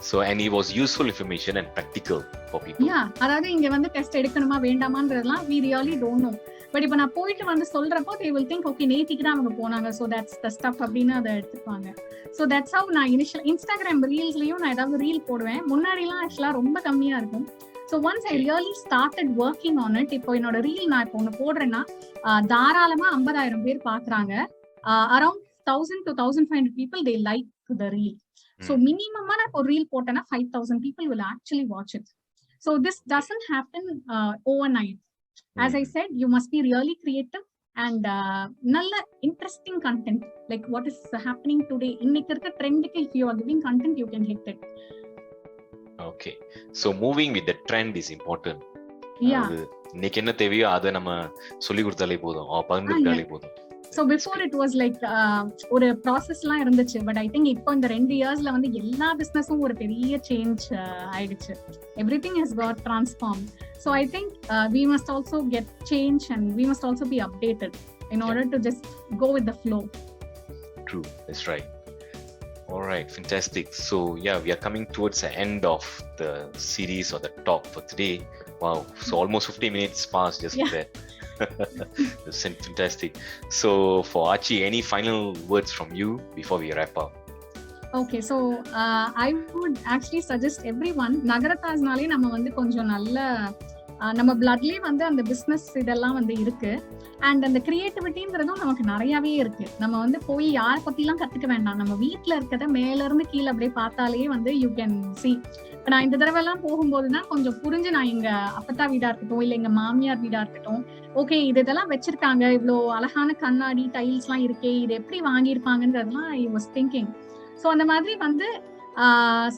So and it was useful information and practical for people. Yeah, அதாவது இங்க வந்து test எடுக்கணுமா வேண்டாமான்றதெல்லாம் we really don't know. But இப்போ நான் போயிட்டு வந்து சொல்றப்போ they will think okay நேத்திக்கு தான் அவங்க போனாங்க, so that's the stuff அப்படின்னு அதை எடுத்துப்பாங்க. So that's how நான் இனிஷியல் இன்ஸ்டாகிராம் ரீல்ஸ்லயும் நான் ஏதாவது ரீல் போடுவேன். முன்னாடிலாம் ஆக்சுவலா ரொம்ப கம்மியா இருக்கும். So once I really started working on it, இப்போ என்னோட ரீல் நான் இப்போ ஒன்று போடுறேன்னா தாராளமா 50,000 பேர் பாக்குறாங்க. Around 1,000 to 1,500 people they like the reel. So minimum நான் ஒரு reel போட்டேன்னா 5,000 people will actually watch it. So this doesn't happen overnight. As I said, you must be really creative and நல்ல interesting content, like what is happening today. இன்னைக்கு இருக்க ட்ரெண்டுக்கு if you are giving content, you can hit it. Okay, so moving with the trend is important. Yeah. இன்னைக்கு என்ன தேவையோ அதை நம்ம சொல்லி கொடுத்தாலே போதும், பகிர்ந்துக்கிட்டாலே போதும். So before it was like ஒரு ப்ராசஸ்லாம் இருந்துச்சு, பட் ஐ திங்க் இப்போ இந்த 2 இயர்ஸ்ல வந்து எல்லா பிசினஸும் ஒரு பெரிய சேஞ்ச் ஆயிடுச்சு. Everything has got transform. So I think we must also get change and we must also be updated in order to just go with the flow. True, that's right. All right, fantastic. So yeah, we are coming towards the end of the series or the talk for today. Wow, so almost 50 minutes passed just for that. That's fantastic. So for Archie, any final words from you before we wrap up? Okay, so I would actually suggest everyone, நகரத்தாஸ்னாலே நம்ம வந்து கொஞ்சம் நல்ல நம்ம பிளட்லயே வந்து அந்த business இதெல்லாம் வந்து இருக்கு. அண்ட் அந்த கிரியேட்டிவிட்டின்றதும் நமக்கு நிறையவே இருக்கு. நம்ம வந்து போய் யாரை பத்திலாம் கத்துக்க வேண்டாம், நம்ம வீட்டுல இருக்கிறத மேல இருந்து கீழே அப்படியே பார்த்தாலே வந்து யூ கேன் சி. நான் இந்த தடவை எல்லாம் போகும்போதுதான் கொஞ்சம் புரிஞ்சு, நான் எங்க அப்பத்தா வீடா இருக்கட்டும் இல்ல எங்க மாமியார் வீடா இருக்கட்டும், ஓகே இது இதெல்லாம் வச்சிருக்காங்க, இவ்வளோ அழகான கண்ணாடி டைல்ஸ் எல்லாம் இருக்கே, இது எப்படி வாங்கியிருப்பாங்கன்றதுலாம் ஐ வாஸ் திங்கிங். ஸோ அந்த மாதிரி வந்து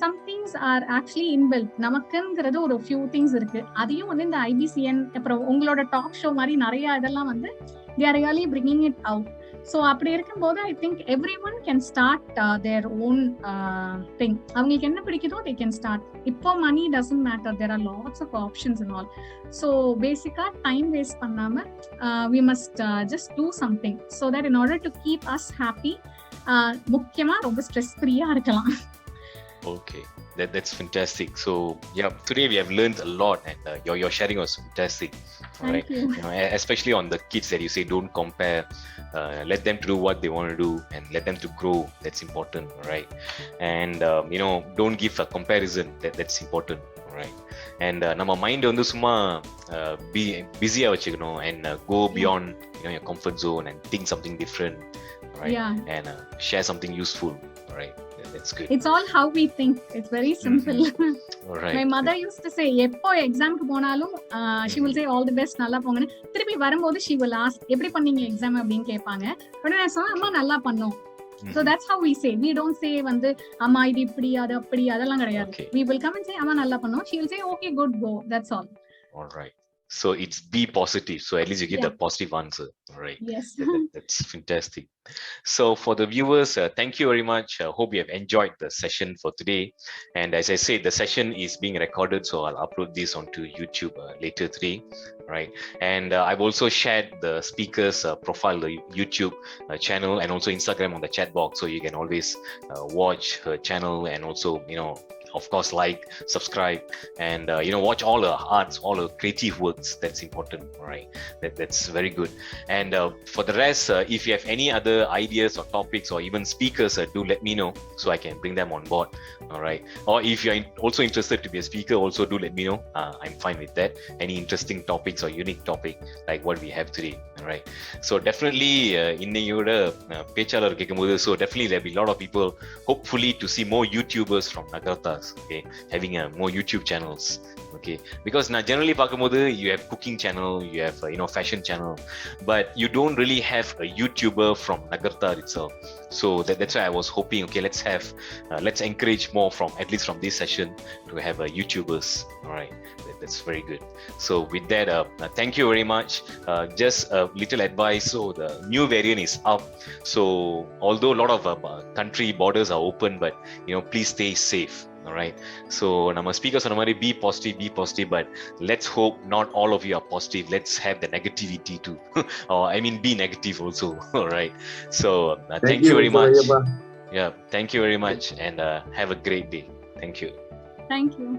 some things are actually inbuilt. நமக்குங்கிறது ஒரு few things இருக்கு. அதையும் வந்து இந்த IBCN அப்புறம் உங்களோட டாக் ஷோ மாதிரி நிறைய இதெல்லாம் வந்து they are really bringing it out. So அப்படி இருக்கும்போது I think everyone can start their own thing. அவங்களுக்கு என்ன பிடிக்குதோ they can start. இப்போ money doesn't matter, there are lots of options and all. So basically time waste பண்ணாம we must just do something so that in order to keep us happy, முக்கியமா ரொம்ப stress ஃப்ரீயா இருக்கலாம். Okay, that's fantastic. So yeah, today we have learned a lot, and your sharing was fantastic. Thank you. You know, especially on the kids that you say don't compare, let them to do what they want to do and let them to grow. That's important, right? And you know, don't give a comparison. That's important, right? And நம்ம mind வந்து சும்மா be busy வச்சுக்கணும் and go beyond, you know, your comfort zone and think something different, right? Yeah. And share something useful, right? That's good. It's all how we think. It's very simple. All right. My mother used to say, எப்போ எக்ஸாம்க்கு போனாலும் she will say all the best, நல்லா போங்கன்னு. திருப்பி வரும்போது she will ask, எப்படி பண்ணீங்க exam அப்படின்னு கேட்பாங்க. உடனே நான் சொன்னேன், அம்மா நல்லா பண்ணோம். So that's how we say. We don't say வந்து அம்மா இது இப்படி அது அப்படி அதெல்லாம் கிடையாது. We will come and say அம்மா நல்லா பண்ணோம். She will say okay, good, go. That's all. All right. So it's be positive. So at least you get a positive answer. All right. Yes. That's fantastic. So for the viewers, thank you very much. Hope you have enjoyed the session for today. And as I said, the session is being recorded, so I'll upload this onto YouTube later today. Right. And I've also shared the speaker's profile, the YouTube channel, and also Instagram on the chat box, so you can always watch her channel and also, you know, of course, like, subscribe, and you know, watch all her arts, all her creative works. That's important, right? That's very good. And for the rest, if you have any other ideas or topics or even speakers, do let me know so I can bring them on board. All right. Or if you're also interested to be a speaker, also do let me know. I'm fine with that. Any interesting topics or unique topic like what we have today. All right. So definitely, இன்னையோட பேச்சாளர் கேட்கும்போது, so definitely there'll be a lot of people, hopefully, to see more YouTubers from Nagaratha. Okay, having more YouTube channels. Okay, because now generally பார்க்கும்போது you have cooking channel, you have you know, fashion channel, but you don't really have a YouTuber from Nagaratha itself. So that's why I was hoping, okay, let's encourage more from, at least from this session, to have YouTubers. All right, that's very good. So with that, thank you very much. Just a little advice. So the new variant is up. So although a lot of country borders are open, but you know, please stay safe. All right. So நம்ம speaker சொன்ன மாதிரி be positive, but let's hope not all of you are positive. Let's have the negativity too. Or I mean, be negative also. All right. So thank you very much. Yeah, thank you very much, and have a great day. Thank you. Thank you.